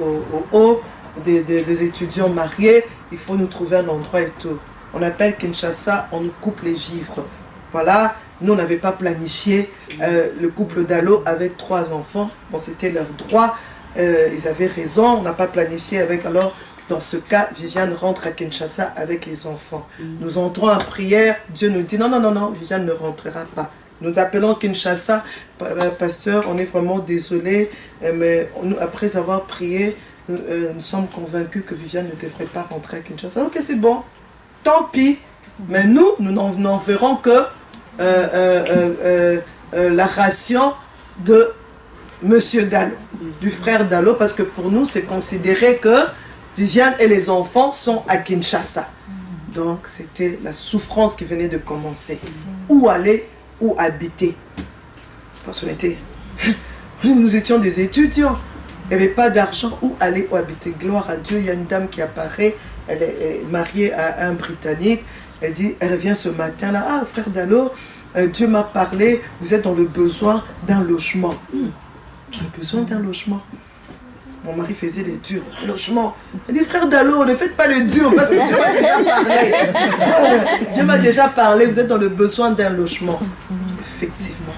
au haut des étudiants mariés. Il faut nous trouver un endroit et tout. On appelle Kinshasa, on nous coupe les vivres. Voilà, nous, on n'avait pas planifié le couple d'Allo avec 3 enfants. Bon, c'était leur droit. Ils avaient raison, on n'a pas planifié avec. Alors, dans ce cas, Viviane rentre à Kinshasa avec les enfants. Nous entrons en prière, Dieu nous dit non, non, non, non, Viviane ne rentrera pas. Nous appelons Kinshasa, pasteur, on est vraiment désolé, mais après avoir prié, nous sommes convaincus que Viviane ne devrait pas rentrer à Kinshasa. Ok, c'est bon, tant pis, mais nous n'en verrons que la ration de Monsieur Dallo, du frère Dallo, parce que pour nous, c'est considéré que Viviane et les enfants sont à Kinshasa. Donc, c'était la souffrance qui venait de commencer. Où aller, où habiter. Parce qu'on nous étions des étudiants. Il n'y avait pas d'argent. Où aller, où habiter. Gloire à Dieu, il y a une dame qui apparaît. Elle est mariée à un Britannique. Elle dit, elle vient ce matin là. Ah, frère Dallo, Dieu m'a parlé. Vous êtes dans le besoin d'un logement. J'ai besoin d'un logement. Mon mari faisait les durs. Un logement. Il dit, frère Dallo, ne faites pas le dur parce que Dieu m'a déjà parlé. Dieu m'a déjà parlé, vous êtes dans le besoin d'un logement. Effectivement.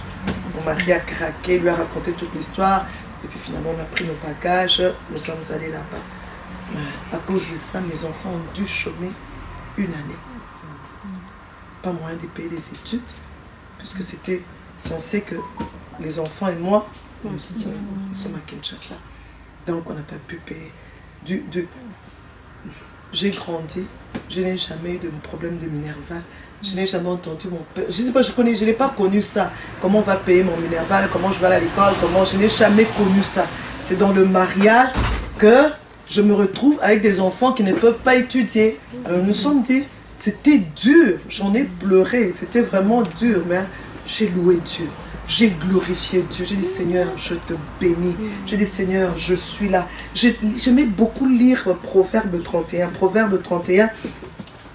Mon mari a craqué, lui a raconté toute l'histoire. Et puis finalement, on a pris nos bagages. Nous sommes allés là-bas. À cause de ça, mes enfants ont dû chômer 1 année. Pas moyen de payer des études. Puisque c'était censé que les enfants et moi, nous sommes à Kinshasa. Donc on n'a pas pu payer. J'ai grandi, je n'ai jamais eu de problème de Minerval. Je n'ai jamais entendu mon père. Je sais pas, je n'ai pas connu ça. Comment on va payer mon Minerval, comment je vais aller à l'école, je n'ai jamais connu ça. C'est dans le mariage que je me retrouve avec des enfants qui ne peuvent pas étudier. Alors nous nous sommes dit, c'était dur, j'en ai pleuré, c'était vraiment dur, mais j'ai loué Dieu. J'ai glorifié Dieu. J'ai dit, Seigneur, je te bénis. J'ai dit, Seigneur, je suis là. J'aimais beaucoup lire Proverbe 31. Proverbe 31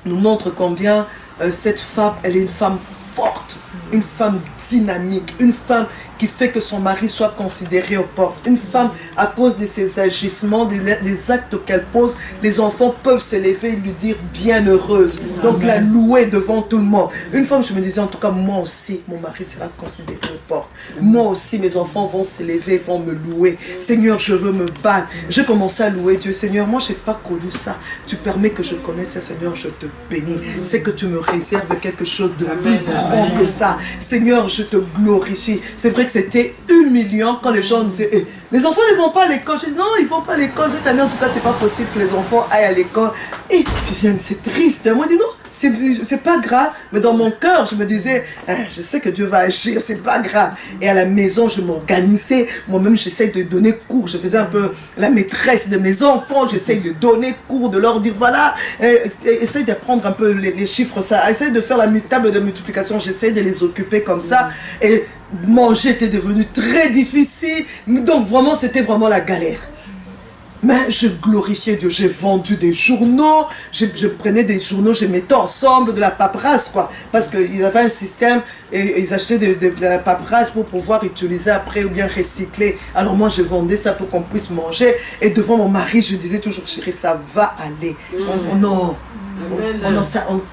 nous montre combien cette femme, elle est une femme forte, une femme dynamique, une femme qui fait que son mari soit considéré aux portes. Une femme, à cause de ses agissements, des actes qu'elle pose, les enfants peuvent s'élever et lui dire bienheureuse. Donc la louer devant tout le monde. Une femme, je me disais, en tout cas, moi aussi, mon mari sera considéré aux portes. Moi aussi, mes enfants vont s'élever, vont me louer. Seigneur, je veux me battre. J'ai commencé à louer Dieu. Seigneur, moi, je n'ai pas connu ça. Tu permets que je connaisse ça, Seigneur, je te bénis. C'est que tu me réserves quelque chose de plus grand que ça. Seigneur, je te glorifie. C'est vrai que c'était humiliant quand les gens disaient, hey, les enfants ne vont pas à l'école. Je dis, non, ils ne vont pas à l'école. Cette année, en tout cas, c'est pas possible que les enfants aillent à l'école. Et puis, c'est triste. Moi, je dis, non, c'est pas grave. Mais dans mon cœur, je me disais, je sais que Dieu va agir, c'est pas grave. Et à la maison, je m'organisais. Moi-même, j'essaie de donner cours. Je faisais un peu la maîtresse de mes enfants. J'essaie de donner cours, de leur dire, voilà, essaye d'apprendre un peu les chiffres, ça. Essaye de faire la table de multiplication. J'essaie de les occuper comme ça. Et manger était devenu très difficile. Donc, vraiment, c'était vraiment la galère. Mais je glorifiais Dieu, j'ai vendu des journaux, je prenais des journaux, je mettais ensemble de la paperasse, quoi. Parce qu'ils avaient un système et ils achetaient de la paperasse pour pouvoir utiliser après ou bien recycler. Alors moi, je vendais ça pour qu'on puisse manger. Et devant mon mari, je disais toujours, chérie, ça va aller.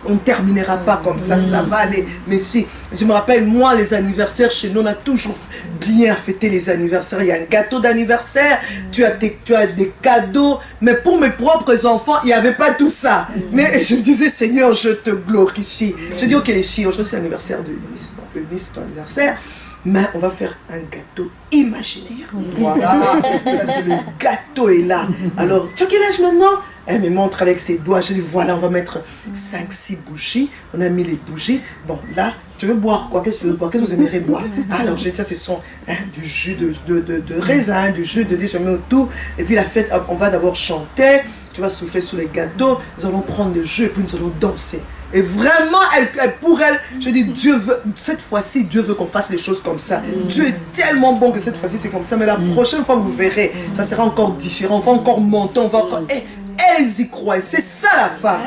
On ne terminera pas comme ça, ça va aller. Mes filles, je me rappelle, moi, les anniversaires chez nous, on a toujours bien fêté les anniversaires. Il y a un gâteau d'anniversaire, tu as des cadeaux, mais pour mes propres enfants, il n'y avait pas tout ça. Mais je disais, Seigneur, je te glorifie. Je dis, ok les filles, aujourd'hui c'est l'anniversaire de Eunice. Bon, Eunice, c'est ton anniversaire. Mais on va faire un gâteau imaginaire. Voilà, ça c'est le gâteau est là. Alors, tu as quel âge maintenant? Elle me montre avec ses doigts. Je dis, voilà, on va mettre 5-6 bougies. On a mis les bougies. Bon, là, tu veux boire quoi? Qu'est-ce que tu veux boire? Qu'est-ce que vous aimeriez boire? Alors, j'ai dit, ça, ce sont du jus de raisin, du jus de je mets autour. Et puis, la fête, on va d'abord chanter. Tu vas souffler sur les gâteaux. Nous allons prendre le jus et puis nous allons danser. Et vraiment, pour elle, je dis, Dieu veut, cette fois-ci, Dieu veut qu'on fasse les choses comme ça. Dieu est tellement bon que cette fois-ci, c'est comme ça. Mais la prochaine fois, vous verrez, ça sera encore différent. On va encore monter, on va encore... elles y croient. C'est ça la femme.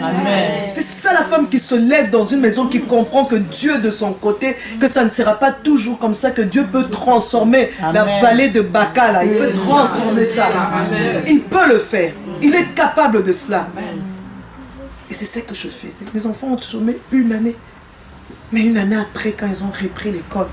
C'est ça la femme qui se lève dans une maison, qui comprend que Dieu de son côté, que ça ne sera pas toujours comme ça, que Dieu peut transformer la vallée de Baca là. Il peut transformer ça. Il peut le faire. Il est capable de cela. Et c'est ça que je fais. Mes enfants ont toujours mis une année. Mais une année après, quand ils ont repris l'école,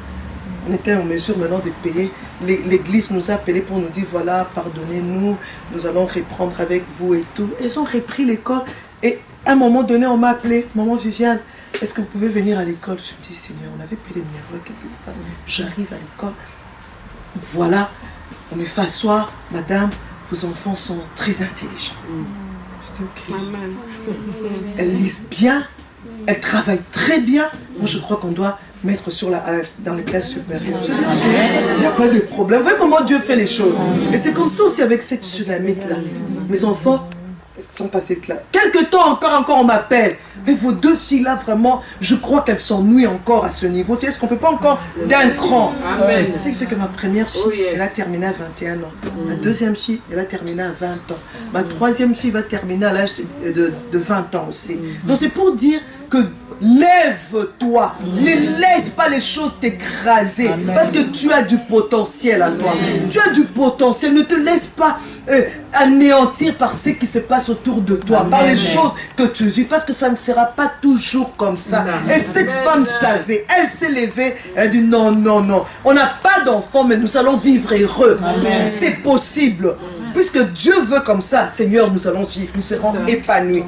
on était en mesure maintenant de payer. L'église nous a appelés pour nous dire, voilà, pardonnez-nous, nous allons reprendre avec vous et tout. Ils ont repris l'école. Et à un moment donné, on m'a appelé, maman Viviane, est-ce que vous pouvez venir à l'école? Je me dis, Seigneur, on avait payé les minervois, qu'est-ce qui se passe? J'arrive à l'école. Voilà, on me fait asseoir, madame, vos enfants sont très intelligents. Je dis, ok. Elles lisent bien, elles travaillent très bien. Moi, je crois qu'on doit mettre dans les classes supérieures. Je dis, ok, il n'y a pas de problème. Vous voyez comment Dieu fait les choses. Et c'est comme ça aussi avec cette tsunami-là. Mes enfants sont passés là. Quelque temps encore, on m'appelle. Mais vos deux filles-là, vraiment, je crois qu'elles s'ennuient encore à ce niveau. Est-ce qu'on ne peut pas encore d'un cran? C'est ce qui fait que ma première fille, elle a terminé à 21 ans. Ma deuxième fille, elle a terminé à 20 ans. Ma troisième fille va terminer à l'âge de 20 ans aussi. Donc c'est pour dire que lève-toi, ne laisse pas les choses t'écraser, parce que tu as du potentiel à toi. Tu as du potentiel, ne te laisse pas anéantir par ce qui se passe autour de toi, par les choses que tu vis, parce que ça ne sera pas toujours comme ça. Et cette femme savait, elle s'est levée, elle a dit non, non, non, on n'a pas d'enfant, mais nous allons vivre heureux. C'est possible. Puisque Dieu veut comme ça, Seigneur, nous allons vivre, nous serons épanouis.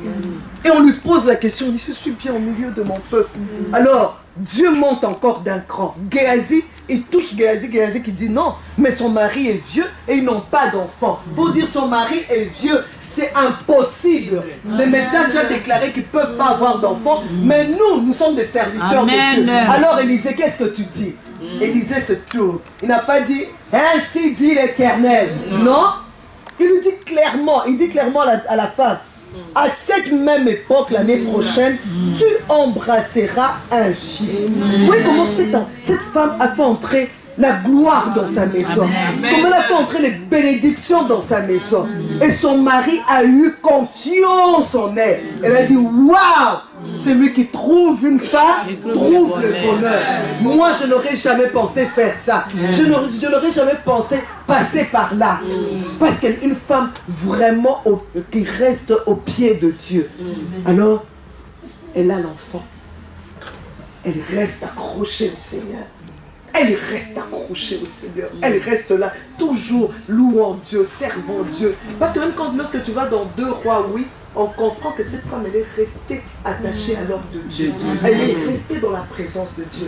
Et on lui pose la question, il dit, je suis bien au milieu de mon peuple. Alors, Dieu monte encore d'un cran. Géhazi, il touche Géhazi qui dit non, mais son mari est vieux et ils n'ont pas d'enfant. Pour dire son mari est vieux, c'est impossible. Les médecins ont déjà déclaré qu'ils ne peuvent pas avoir d'enfants, mais nous sommes des serviteurs de Dieu. Alors Élisée, qu'est-ce que tu dis? Élisée se tourne. Il n'a pas dit, ainsi dit l'Éternel. Non. Il lui dit clairement, à la femme, à cette même époque, l'année prochaine, tu embrasseras un fils. Vous voyez comment cette femme a fait entrer la gloire dans sa maison. Comment elle a fait entrer les bénédictions dans sa maison. Et son mari a eu confiance en elle. Elle a dit, waouh, Celui qui trouve une femme trouve le bonheur. Moi, je n'aurais jamais pensé faire ça. Je n'aurais jamais pensé passer par là. Parce qu'elle est une femme vraiment qui reste au pied de Dieu. Alors, elle a l'enfant. Elle reste accrochée au Seigneur. Elle reste accrochée au Seigneur. Elle reste là, toujours louant Dieu, servant Dieu. Parce que même lorsque tu vas dans 2 Rois 8, on comprend que cette femme, elle est restée attachée à l'homme de Dieu. Elle est restée dans la présence de Dieu.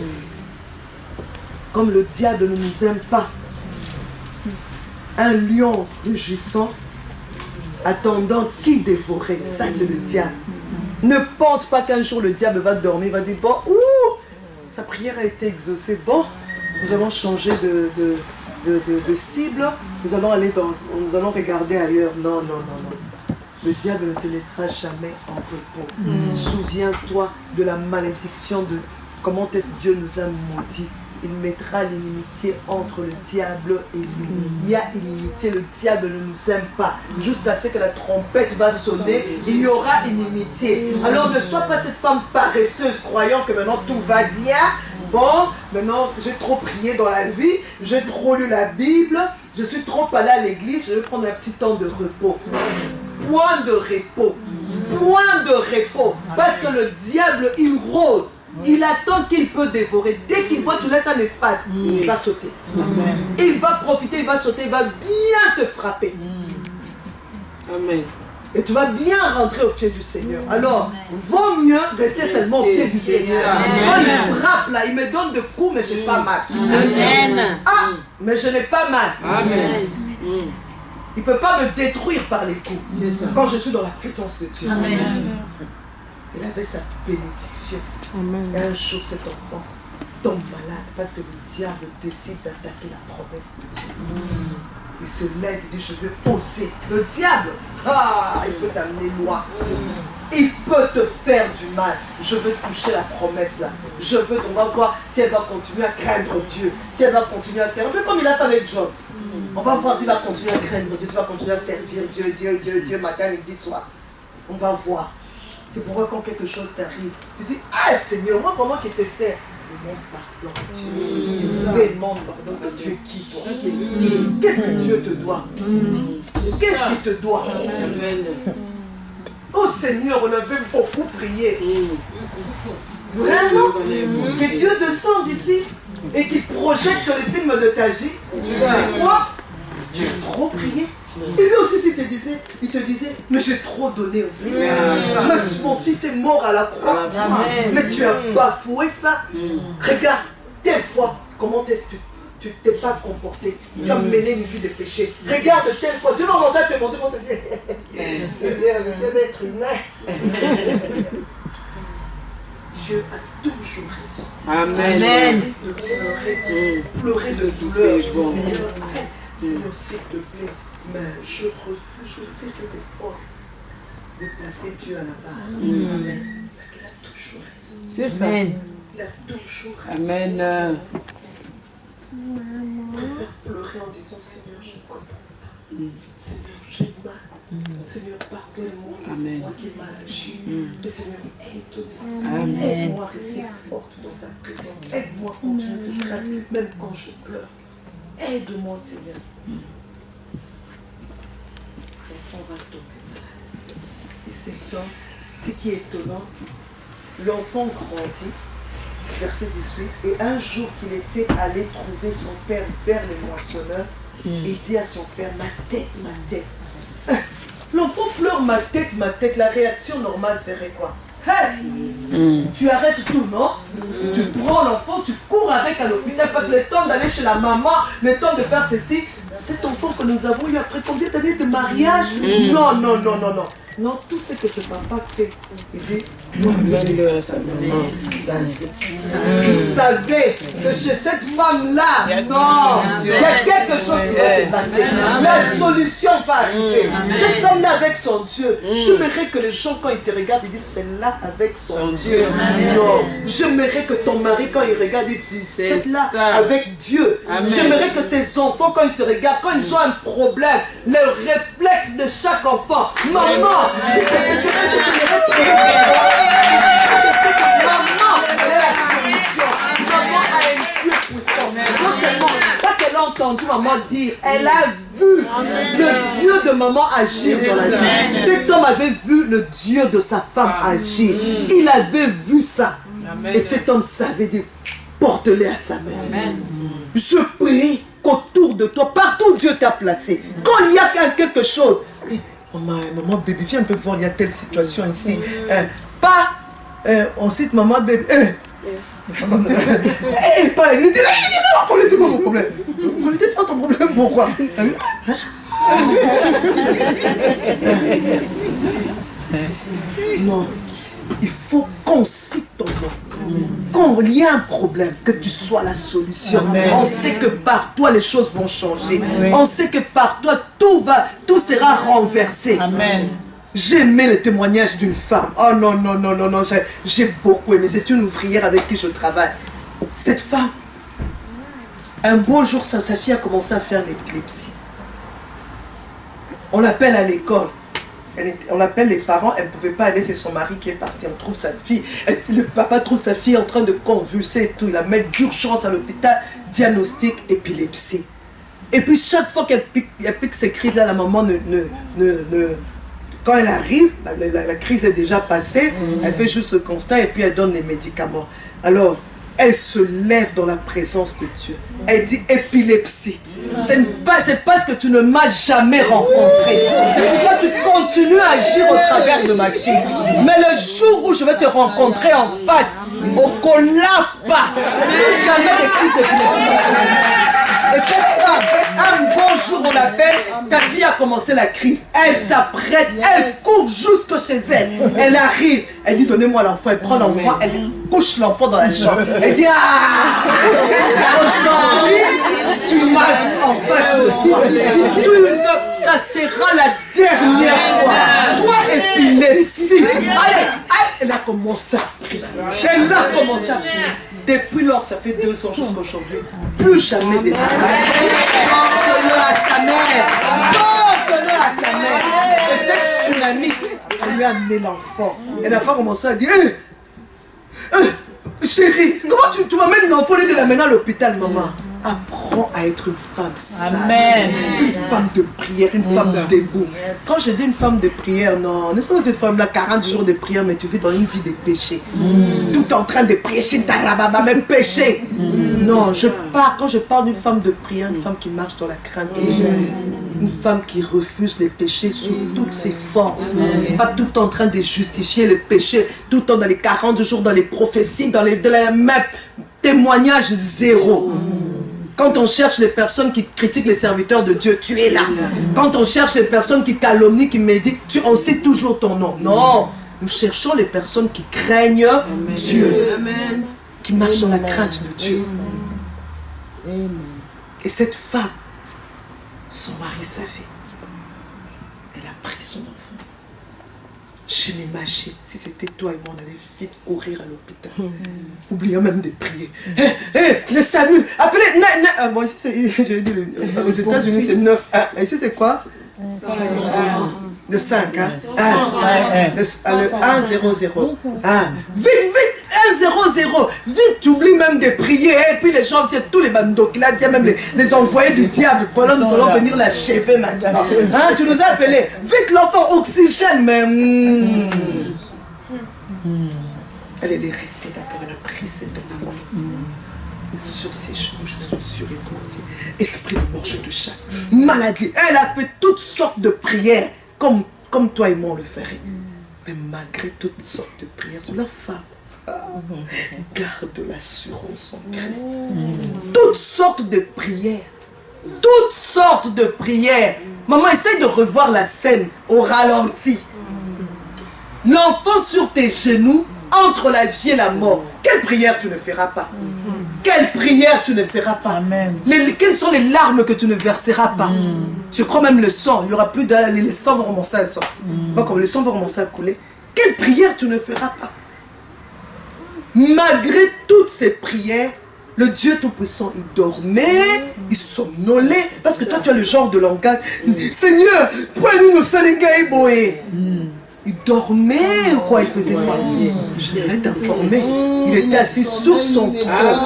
Comme le diable ne nous aime pas. Un lion rugissant, attendant qui dévorer. Ça, c'est le diable. Ne pense pas qu'un jour le diable va dormir, il va dire, bon, sa prière a été exaucée. Bon, nous allons changer de cible, nous allons regarder ailleurs. Non, non, non, non. Le diable ne te laissera jamais en repos. Souviens-toi de la malédiction de comment est-ce que Dieu nous a maudits. Il mettra l'inimitié entre le diable et lui. Il y a inimitié, le diable ne nous aime pas. Juste assez que la trompette va sonner, il y aura inimitié. Alors ne sois pas cette femme paresseuse, croyant que maintenant tout va bien. Bon, maintenant j'ai trop prié dans la vie, j'ai trop lu la Bible, je suis trop allé à l'église, je vais prendre un petit temps de repos. Point de repos. Point de repos. Parce que le diable, il rôde. Il attend qu'il peut dévorer. Dès qu'il voit que tu laisses un espace, il va sauter. Il va profiter, il va sauter, il va bien te frapper. Amen. Et tu vas bien rentrer au pied du Seigneur. Alors, vaut mieux rester seulement au pied du Seigneur. Quand il frappe là, il me donne de coups, mais je n'ai pas mal. Amen. Ah, mais je n'ai pas mal. Amen. Il ne peut pas me détruire par les coups. Quand je suis dans la présence de Dieu. Amen. Il avait sa bénédiction. Amen. Et un jour, cet enfant tombe malade parce que le diable décide d'attaquer la promesse de Dieu. Il se lève, il dit, je vais oser. Le diable, il peut t'amener loin. Il peut te faire du mal. Je veux toucher la promesse là. On va voir si elle va continuer à craindre Dieu. Si elle va continuer à servir. Comme il a fait avec Job. On va voir s'il va continuer à craindre Dieu. S'il va continuer à servir Dieu, matin, midi, soir. On va voir. C'est pourquoi quand quelque chose t'arrive, tu dis, ah Seigneur, moi vraiment qui te sers. Demande pardon. Demande pardon. Que tu es qui toi? Qu'est-ce que Dieu te doit? Qu'est-ce qu'il te doit? Oh Seigneur, on avait beaucoup prié. Vraiment? Que Dieu descende ici et qu'il projette le film de ta vie. Mais quoi? Tu as trop prié? Et lui aussi, il te disait, mais j'ai trop donné aussi. Mon fils est mort à la croix. Mais tu as bafoué ça. Regarde, telle fois, comment est-ce que tu t'es pas comporté? Tu as mené une vie de péché. Regarde, telle fois, Dieu va commencer à te montrer. C'est bien, je vais être humain. Dieu a toujours raison. Amen. Pleurer de douleur. Je dis, Seigneur, s'il te plaît. Mais je refuse, je fais cet effort de placer Dieu à la barre. Parce qu'il a toujours raison. C'est ça. Il a toujours raison. Amen. Je préfère pleurer en disant, Seigneur, je ne comprends pas. Seigneur, j'ai mal. Seigneur, pardonne-moi, c'est moi qui ai mal agi. Mais Seigneur, aide-moi. Aide-moi à rester forte dans ta présence. Aide-moi à continuer de craindre, même quand je pleure. Aide-moi, Seigneur. L'enfant va tomber malade. Et ce qui est étonnant, l'enfant grandit, verset 18, et un jour qu'il était allé trouver son père vers les moissonneurs, il dit à son père, ma tête. L'enfant pleure, ma tête, la réaction normale serait quoi? Hey, tu arrêtes tout, non? Tu prends l'enfant, tu cours avec à l'hôpital, parce que le temps d'aller chez la maman, le temps de faire ceci. Cet enfant que nous avons eu après combien d'années de mariage? Non. Non, tout ce que ce papa fait, il dit, il savait que chez cette femme-là, non, il y a quelque chose qui va se passer. La solution va arriver. Cette femme-là avec son Dieu, j'aimerais que les gens, quand ils te regardent, ils disent, c'est là avec son Dieu. Non, j'aimerais que ton mari, quand il regarde, il dit, c'est là avec Dieu. J'aimerais que tes enfants, quand ils te regardent, quand ils ont un problème, le réflexe de chaque enfant, maman, c'est que tu restes entendu maman dire, elle a vu le Dieu de maman agir dans la vie. Cet homme avait vu le Dieu de sa femme agir. Il avait vu ça. Et cet homme savait dire, porte-les à sa mère. Je prie qu'autour de toi, partout où Dieu t'a placé, quand il y a quelque chose, maman bébé, viens un peu voir, il y a telle situation ici. On cite maman bébé. Pas il dit, c'est pas mon problème. C'est pas ton problème, pourquoi? Non, il faut qu'on cite ton nom. Quand il y a un problème, que tu sois la solution. Amen. On sait que par toi les choses vont changer. Amen. On sait que par toi tout sera renversé. Amen. J'ai aimé le témoignage d'une femme. Oh non, non, non, non, non, j'ai beaucoup aimé. C'est une ouvrière avec qui je travaille. Cette femme, un beau jour, sa fille a commencé à faire l'épilepsie. On l'appelle à l'école. On l'appelle les parents, elle ne pouvait pas aller, c'est son mari qui est parti. On trouve sa fille, le papa trouve sa fille en train de convulser et tout. Il la met d'urgence à l'hôpital, diagnostic épilepsie. Et puis chaque fois qu'elle pique ces crises-là, la maman quand elle arrive, la crise est déjà passée, elle fait juste le constat et puis elle donne les médicaments. Alors, elle se lève dans la présence de Dieu. Elle dit épilepsie. C'est parce que tu ne m'as jamais rencontré. C'est pourquoi tu continues à agir au travers de ma fille. Mais le jour où je vais te rencontrer en face, au Kolapa, plus jamais de crise d'épilepsie. Et cette femme, un bon jour on l'appelle, ta fille a commencé la crise. Elle s'apprête, elle court jusque chez elle. Elle arrive, elle dit donnez-moi l'enfant, elle prend l'enfant, elle couche l'enfant dans la chambre. Elle dit aujourd'hui, tu m'as en face de toi. Ça sera la dernière fois. Toi épilepsie. Allez, elle a commencé à prier. Elle a commencé à prier. Depuis lors, ça fait 2 ans jusqu'à aujourd'hui, plus jamais des grâces. Porte-le à sa mère. Porte-le à sa mère. Et cette tsunamite, elle lui a amené l'enfant. Elle n'a pas commencé à dire chérie, comment tu m'amènes l'enfant et de l'amener à l'hôpital, maman? Apprends à être une femme sage. Amen. Une femme de prière, une femme debout. Quand je dis une femme de prière, non, ne pas cette femme-là, 40 jours de prière, mais tu vis dans une vie de péché. Tout en train de prêcher, tarababa, même péché. Non, quand je parle d'une femme de prière, une femme qui marche dans la crainte de Dieu, une femme qui refuse les péchés sous toutes ses formes. Pas tout en train de justifier le péché, tout le temps dans les 40 jours, dans les prophéties, dans les même témoignage zéro. Quand on cherche les personnes qui critiquent les serviteurs de Dieu, tu es là. Quand on cherche les personnes qui calomnient, qui méditent, on sait toujours ton nom. Non, nous cherchons les personnes qui craignent Dieu, qui marchent dans la crainte de Dieu. Et cette femme, son mari savait. Elle a pris son enfant. Je m'imagine, si c'était toi et moi, on allait vite courir à l'hôpital. Oubliant même de prier. Le SAMU, appelez... bon, ici, j'ai dit, aux États-Unis, c'est 9. Ici, c'est quoi? Le 5, hein? Le 1, 0, 0. Vite, vite, 1, 0, 0. Vite, tu oublies même de prier. Et puis les gens viennent, tous les bandos qui là viennent, même les envoyés du diable. Voilà, nous allons venir l'achever maintenant. Hein, tu nous as appelés. Vite, l'enfant, oxygène, mais... Elle est restée d'abord, elle a pris cet enfant. Sur ses genoux, je suis sûre et toi aussi. Esprit de mort, je te chasse. Maladie, elle a fait toutes sortes de prières, comme toi et moi on le ferait. Mais malgré toutes sortes de prières, la femme garde l'assurance en Christ. Toutes sortes de prières. Toutes sortes de prières. Maman, essaye de revoir la scène au ralenti. L'enfant sur tes genoux, entre la vie et la mort. Quelle prière tu ne feras pas? Quelle prière tu ne feras pas? Amen. Quelles sont les larmes que tu ne verseras pas? Je crois même le sang. Il n'y aura plus de... Les sangs vont commencer à sortir. Comme les sangs vont commencer à couler. Quelle prière tu ne feras pas? Malgré toutes ces prières, le Dieu Tout-Puissant, il dormait, il somnolait. Parce que toi, tu as le genre de langage. Seigneur, prenez-nous Sénégal et Boé. Il dormait ou quoi? Il faisait quoi? J'aimerais t'informer. Il était assis sur son trône.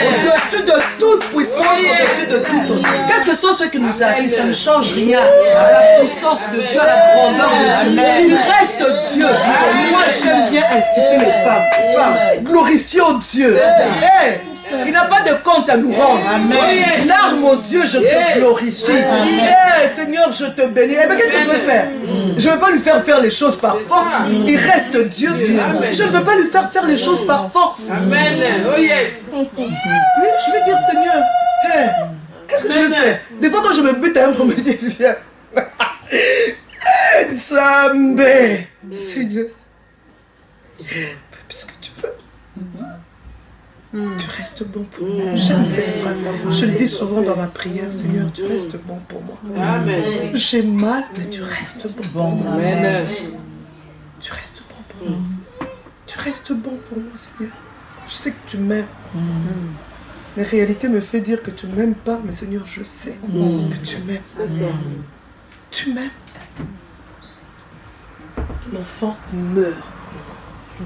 Au-dessus de toute puissance, au-dessus de tout. Quel que soit ce qui nous arrive, ça ne change rien à la puissance de Dieu, à la grandeur de Dieu. Il reste Dieu. Moi, j'aime bien inciter les femmes. Femmes, glorifions Dieu. Hey, il n'a pas de compte à nous rendre. Larmes aux yeux, je te glorifie. Hey, Seigneur, je te bénis. Mais qu'est-ce que je vais faire? Je ne vais pas lui faire faire les choses par force. Il reste Dieu. Je ne veux pas lui faire faire les choses par force. Amen. Oh yes. Oui, je vais dire, Seigneur, hey, qu'est-ce que je vais faire? Des fois, quand je me bute à un problème, je dis, viens. Nzambe. Seigneur, puisque tu veux. Tu restes bon pour moi. J'aime cette phrase. Je le dis souvent dans ma prière. Seigneur, tu restes bon pour moi. Amen. J'ai mal, mais tu restes bon pour moi. Amen. Tu restes bon pour moi. Tu restes bon pour moi, Seigneur. Je sais que tu m'aimes. La réalité me fait dire que tu ne m'aimes pas, mais Seigneur, je sais que tu m'aimes. Tu m'aimes. L'enfant meurt.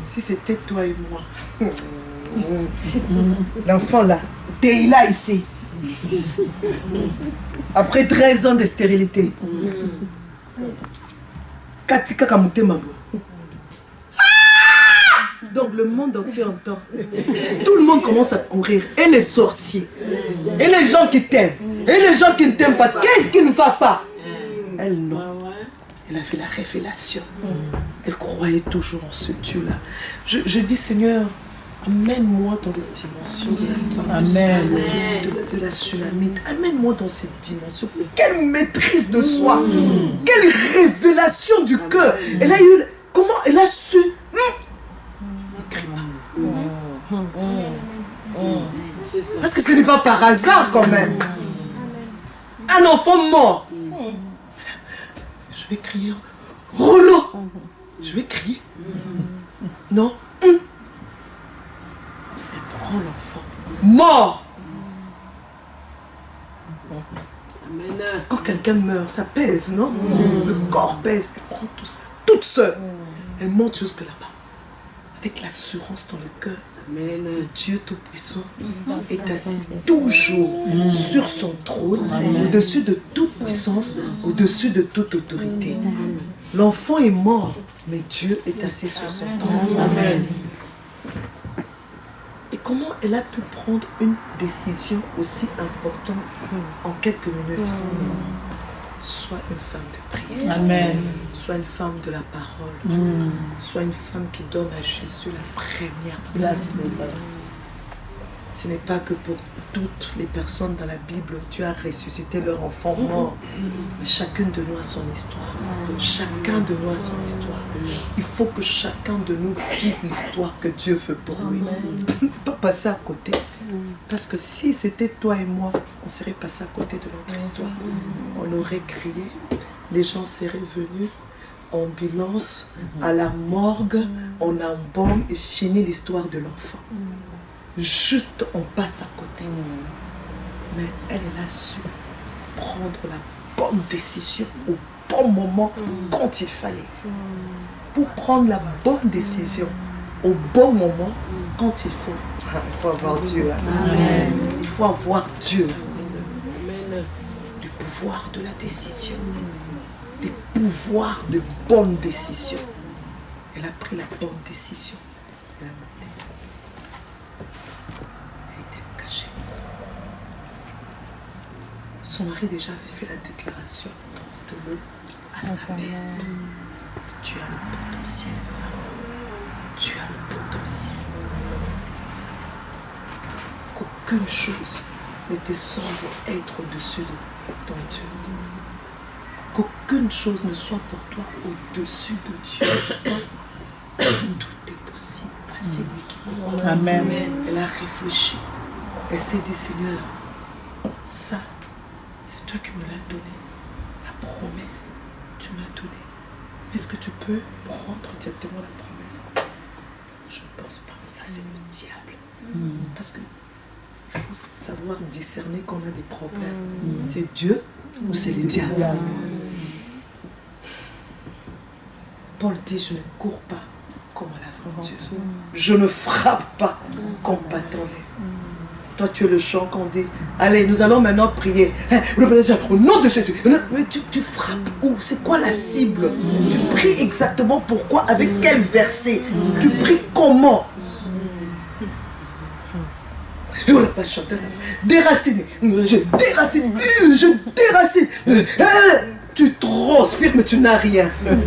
Si c'était toi et moi. L'enfant là, t'es là ici. Après 13 ans de stérilité. Katika Kamute Mabou. Donc le monde entier entend. Tout le monde commence à courir. Et les sorciers. Et les gens qui t'aiment. Et les gens qui ne t'aiment pas. Qu'est-ce qui ne va pas? Elle non. Elle a fait la révélation. Elle croyait toujours en ce Dieu-là. Je dis, Seigneur, amène-moi dans les dimensions de la femme, de la tsunamite. Amène-moi dans cette dimension. Quelle maîtrise de soi. Quelle révélation du cœur. Elle a eu... Comment elle a su... Ne crie pas. Parce que ce n'est pas par hasard quand même. Un enfant mort. Je vais crier. Rollo. Je vais crier. Non. Elle prend l'enfant. Mort. Quand quelqu'un meurt, ça pèse, non? Le corps pèse. Elle prend tout ça. Toute seule. Elle monte jusque là-bas. Avec l'assurance dans le cœur. Le Dieu Tout-Puissant est assis toujours sur son trône, au-dessus de toute puissance, au-dessus de toute autorité. L'enfant est mort, mais Dieu est assis sur son trône. Amen. Et comment elle a pu prendre une décision aussi importante en quelques minutes? Soit une femme de prière, Amen. Soit une femme de la parole, soit une femme qui donne à Jésus la première place. Ce n'est pas que pour toutes les personnes dans la Bible, Dieu a ressuscité leur enfant mort. Mais chacune de nous a son histoire. Chacun de nous a son histoire. Il faut que chacun de nous vive l'histoire que Dieu veut pour lui. On ne peut pas passer à côté. Parce que si c'était toi et moi, on serait passé à côté de notre histoire. On aurait crié, les gens seraient venus, ambulance, à la morgue, on embaume et finit l'histoire de l'enfant. Juste on passe à côté. Mais elle a su prendre la bonne décision au bon moment, quand il fallait. Pour prendre la bonne décision au bon moment, quand il faut. Il faut avoir Dieu. Amen. Il faut avoir Dieu. Le pouvoir de la décision. Le pouvoir de bonne décision. Elle a pris la bonne décision. Elle a monté. Elle était cachée. Son mari déjà avait fait la déclaration. Porte-le à sa mère. Tu as le potentiel, femme. Tu as le potentiel. Qu'aucune chose ne te semble être au-dessus de ton Dieu. Qu'aucune chose ne soit pour toi au-dessus de Dieu. Tout est possible à celui qui croit. Amen. Elle a réfléchi. Elle s'est dit, Seigneur, ça, c'est toi qui me l'as donné. La promesse, tu m'as donné. Est-ce que tu peux prendre directement la promesse? Je ne pense pas. Ça, c'est le diable. Parce que il faut savoir discerner qu'on a des problèmes. C'est Dieu ou c'est le diable? Paul dit, je ne cours pas comme à l'aventure. Je ne frappe pas comme battant l'air. Toi, tu es le chant qu'on dit, allez, nous allons maintenant prier. Au nom de Jésus. Mais tu frappes où? C'est quoi la cible? Tu pries exactement pourquoi? Avec quel verset? Tu pries comment? Et on n'a pas chanté. Déracine. Je déracine. Je déracine. Tu transpires, mais tu n'as rien fait.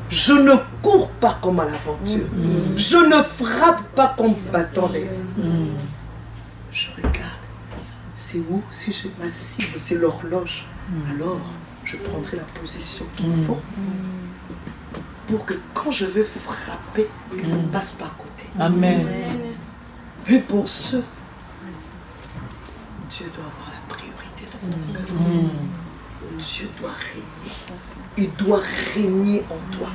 Je ne cours pas comme à l'aventure. Je ne frappe pas comme battant l'air. Je regarde. C'est où? Si j'ai ma cible, c'est l'horloge. Alors, je prendrai la position qu'il faut. Pour que quand je vais frapper, que ça ne passe pas à côté. Amen. Et pour ce, Dieu doit avoir la priorité dans ton cœur. Dieu doit régner. Il doit régner en toi.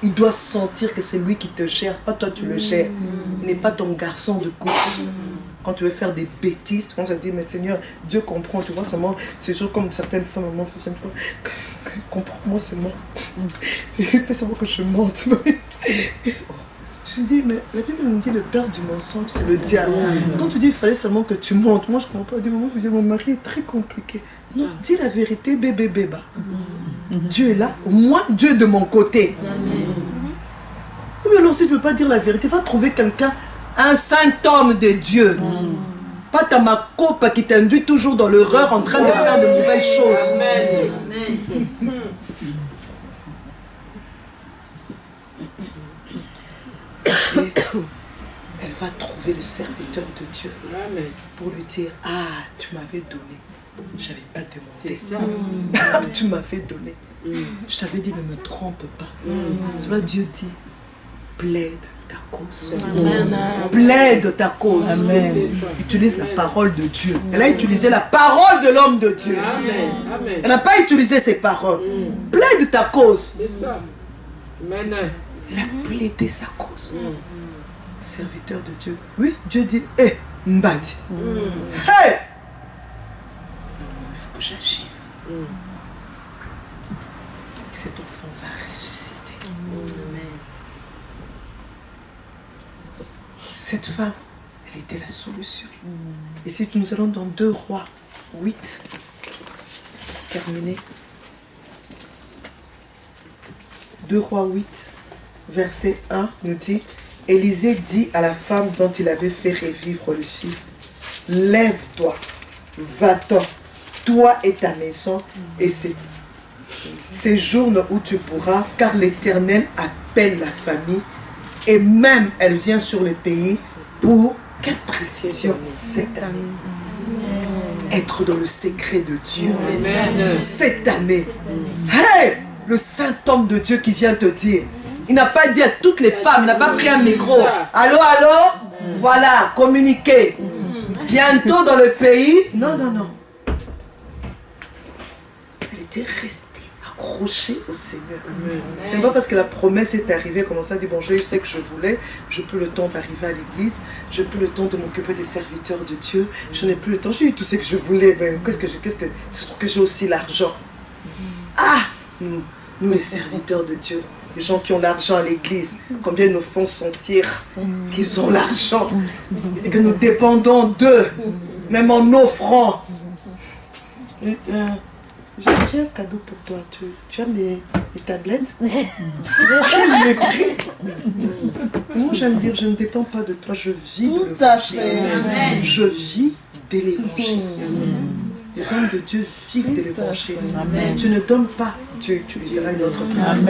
Il doit sentir que c'est lui qui te gère, pas toi tu le gères. Il n'est pas ton garçon de course. Quand tu veux faire des bêtises, quand tu dis, mais Seigneur, Dieu comprend, tu vois, seulement, c'est toujours comme certaines femmes, maman, tu vois, comprends-moi seulement. Il fait savoir que je monte. Je dis, mais la Bible nous dit le père du mensonge, c'est le diable. Quand tu dis, il fallait seulement que tu montes, moi je ne comprends pas. Je dis, maman, mon mari est très compliqué. Non, dis la vérité, bébé, bébé. Dieu est là, au moins Dieu est de mon côté. Mais alors si tu ne peux pas dire la vérité, va trouver quelqu'un, un saint homme de Dieu. Pas ta macope qui t'induit toujours dans l'erreur en train de faire de mauvaises choses. Amen. Elle va trouver le serviteur de Dieu pour lui dire, ah, tu m'avais donné. Je n'avais pas demandé. Tu m'avais donné. Je t'avais dit, ne me trompe pas. Cela Dieu dit, plaide ta cause. Plaide ta cause. Amen. Utilise la parole de Dieu. Elle a utilisé la parole de l'homme de Dieu. Amen. Elle n'a pas utilisé ses paroles. Plaide ta cause. C'est ça. Amen. Elle a plaidé sa cause. Serviteur de Dieu. Oui, Dieu dit, hé, Mbadi. Hé! Il faut que j'agisse. Cet enfant va ressusciter. Cette femme, elle était la solution. Et si nous allons dans 2 Rois 8, terminé. 2 Rois 8, verset 1 nous dit, Élisée dit à la femme dont il avait fait revivre le fils, lève-toi, va-t'en, toi et ta maison, et séjourne où tu pourras, car l'Éternel appelle la famille, et même elle vient sur le pays pour, quelle précision, cette année. Être dans le secret de Dieu. Amen. Cette année. Hey! Le saint homme de Dieu qui vient te dire. Il n'a pas dit à toutes les femmes, il n'a pas pris un micro. Allô, allô? Voilà, communiquez. Bientôt dans le pays. Non, non, non. Elle était restée accrochée au Seigneur. Ce n'est pas parce que la promesse est arrivée, comme ça, dit bon, je sais que je voulais, je n'ai plus le temps d'arriver à l'église, je n'ai plus le temps de m'occuper des serviteurs de Dieu, je n'ai plus le temps, j'ai eu tout ce que je voulais, mais surtout que j'ai aussi l'argent. Ah! Nous les serviteurs de Dieu, les gens qui ont l'argent à l'église, combien ils nous font sentir qu'ils ont l'argent et que nous dépendons d'eux, même en offrant. J'ai un cadeau pour toi. Tu as mes tablettes? Quel mépris! Moi j'aime dire, je ne dépends pas de toi, je vis de l'évangile. Je vis de l'évangile. Les hommes de Dieu vivent de l'évangile. Tu ne donnes pas, Dieu utilisera une autre place.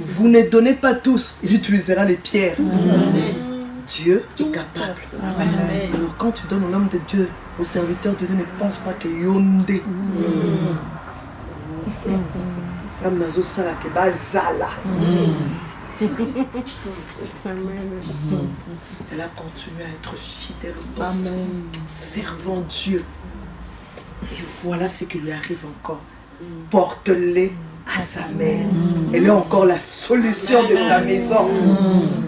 Vous ne donnez pas tous, il utilisera les pierres. Dieu est capable. Alors quand tu donnes au homme de Dieu, au serviteur de Dieu, ne pense pas que Yondé. Elle a continué à être fidèle au poste, servant Dieu. Et voilà ce qui lui arrive encore. Porte-les à sa mère. Elle est encore la solution de sa maison.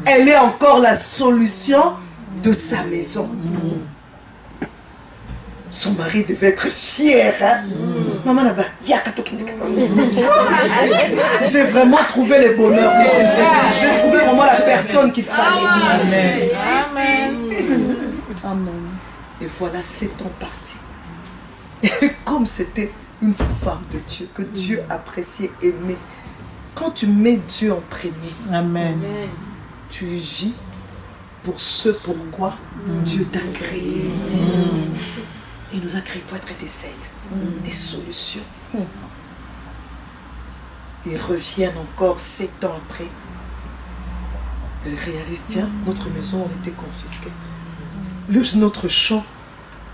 Elle est encore la solution de sa maison. Son mari devait être fier. Hein? Maman là-bas, j'ai vraiment trouvé le bonheur. J'ai trouvé vraiment la personne qu'il fallait. Amen. Amen. Et voilà 7 ans partis. Et comme c'était une femme de Dieu, que Dieu appréciait, aimait, quand tu mets Dieu en premier, Amen. tu vis pour ce pourquoi Dieu t'a créé. Il nous a créés pour être des aides, des solutions. Ils reviennent encore 7 ans après. Ils réalisent, tiens, notre maison a été confisquée. Notre champ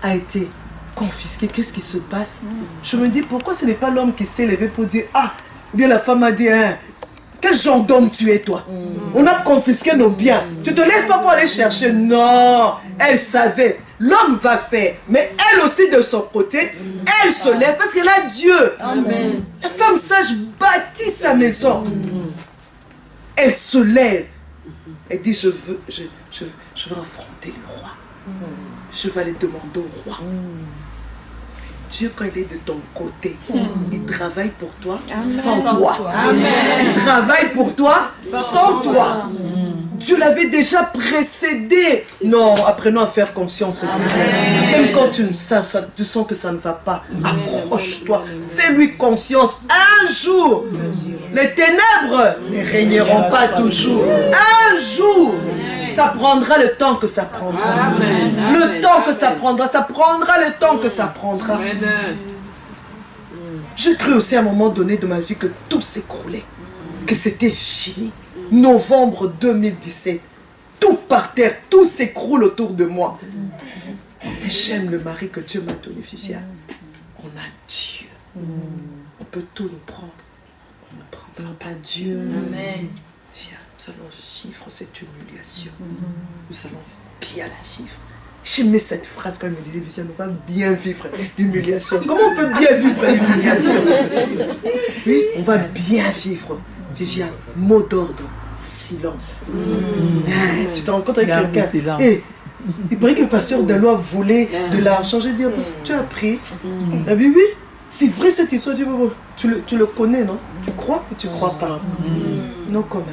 a été confisqué. Qu'est-ce qui se passe? Je me dis, pourquoi ce n'est pas l'homme qui s'est levé pour dire, ah, bien la femme a dit, hein, quel genre d'homme tu es toi? On a confisqué nos biens. Tu te lèves pas pour aller chercher. Non, elle savait. L'homme va faire. Mais elle aussi de son côté, elle se lève parce qu'elle a Dieu. Amen. La femme sage bâtit sa maison. Elle se lève. Elle dit, je veux affronter le roi. Je vais aller demander au roi. Dieu, quand il est de ton côté, il travaille pour toi sans toi. Il travaille pour toi sans toi. Dieu l'avait déjà précédé. Non, apprenons à faire confiance au Seigneur. Même quand tu sens que ça ne va pas, accroche-toi. Fais-lui confiance. Un jour, les ténèbres ne régneront pas toujours. Un jour, ça prendra le temps que ça prendra. Le temps que ça prendra, ça prendra le temps que ça prendra. J'ai cru aussi à un moment donné de ma vie que tout s'écroulait, que c'était fini. Novembre 2017, tout par terre, tout s'écroule autour de moi. Mais j'aime le mari que Dieu m'a donné, Viviane. On a Dieu. On peut tout nous prendre. On ne prendra pas Dieu. Amen. Viens, nous allons vivre cette humiliation. Nous allons bien la vivre. J'aimais cette phrase quand il me disait, Viviane, on va bien vivre l'humiliation. Comment on peut bien vivre l'humiliation? Oui, on va bien vivre. Viviane, mot d'ordre, silence. Tu te rencontres avec quelqu'un. Il paraît que le pasteur de loi voulait de l'argent. J'ai dit, parce que tu as pris. Ah oui, oui. C'est vrai cette histoire. Tu le connais, non? Tu crois ou tu ne crois pas? No comment.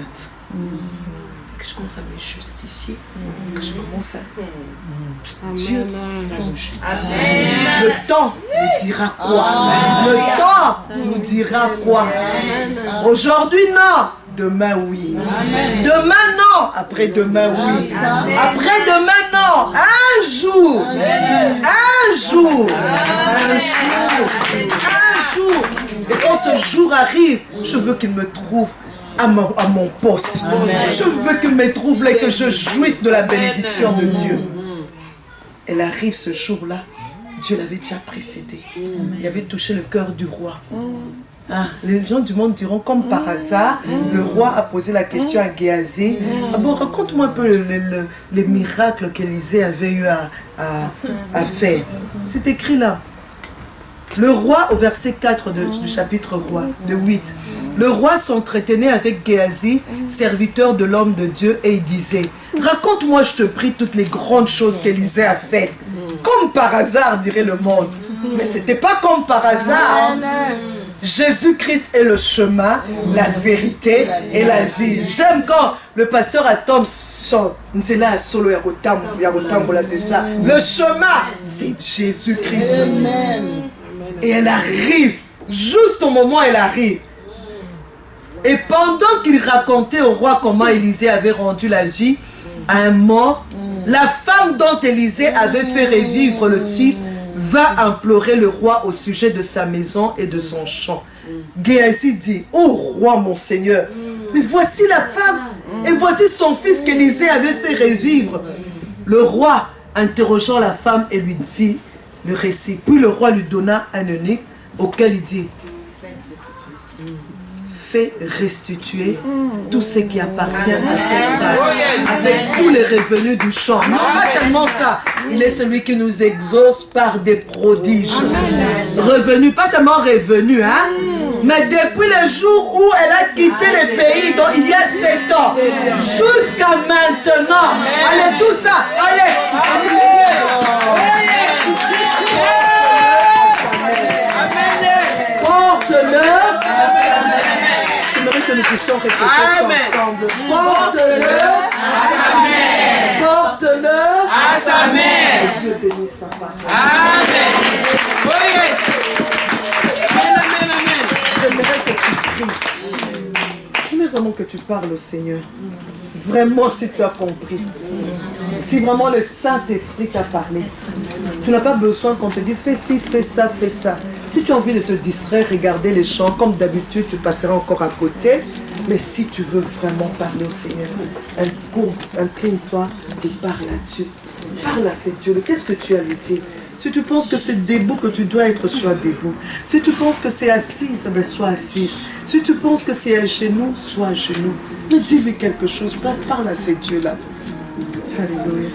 Que je commence à me justifier. Que je commence à... Dieu va nous justifier. Le temps nous dira quoi? Le temps nous dira quoi? Aujourd'hui, non. Demain, oui. Demain, non. Après-demain, oui. Après-demain, non. Un jour. Un jour. Un jour. Un jour. Et quand ce jour arrive, je veux qu'il me trouve à mon poste. Je veux qu'il me trouve là et que je jouisse de la bénédiction de Dieu. Elle arrive ce jour-là. Dieu l'avait déjà précédé. Il avait touché le cœur du roi. Les gens du monde diront comme par hasard, le roi a posé la question à Géasi. Ah bon, raconte-moi un peu les miracles qu'Élisée avait eu à faire. C'est écrit là. Le roi, au verset 4 du chapitre roi, de 8, le roi s'entretenait avec Géasi, serviteur de l'homme de Dieu, et il disait, raconte-moi, je te prie, toutes les grandes choses qu'Élisée a faites. Comme par hasard, dirait le monde. Mais ce n'était pas comme par hasard. Jésus-Christ est le chemin, la vérité et la vie. J'aime quand le pasteur Atom chante. C'est là, solo Yarotambola, c'est ça. Le chemin, c'est Jésus-Christ. Et elle arrive, juste au moment où elle arrive. Et pendant qu'il racontait au roi comment Élisée avait rendu la vie à un mort, la femme dont Élisée avait fait revivre le fils va implorer le roi au sujet de sa maison et de son champ. Géasi dit, « Oh roi mon seigneur, mais voici la femme et voici son fils qu'Élisée avait fait revivre. » Le roi, interrogeant la femme, et lui fit le récit. Puis le roi lui donna un eunuque auquel il dit, fais restituer tout ce qui appartient à cette femme, avec tous les revenus du champ. Non, pas seulement ça, il est celui qui nous exauce par des prodiges. Revenus, pas seulement revenus, hein, mais depuis le jour où elle a quitté le pays, donc il y a 7 ans, jusqu'à maintenant. Allez, tout ça, allez. puissions répéter ça Amen. ensemble. Porte-le à sa mère. Porte-le À sa mère. Que Dieu bénisse sa parole. Amen. Oh yes. Amen, amen. J'aimerais que tu pries. J'aimerais vraiment que tu parles au Seigneur. Vraiment, si tu as compris. Si vraiment le Saint-Esprit t'a parlé. Tu n'as pas besoin qu'on te dise fais ci, fais ça, fais ça. Si tu as envie de te distraire, regarder les chants, comme d'habitude, tu passeras encore à côté. Mais si tu veux vraiment parler au Seigneur, incline-toi et parle à Dieu. Parle à ce Dieu. Qu'est-ce que tu as à lui dire? Si tu penses que c'est debout que tu dois être, sois debout. Si tu penses que c'est assise, ben sois assise. Si tu penses que c'est à genoux, sois à genoux. Mais dis-lui quelque chose. Parle à ces dieux-là. Alléluia.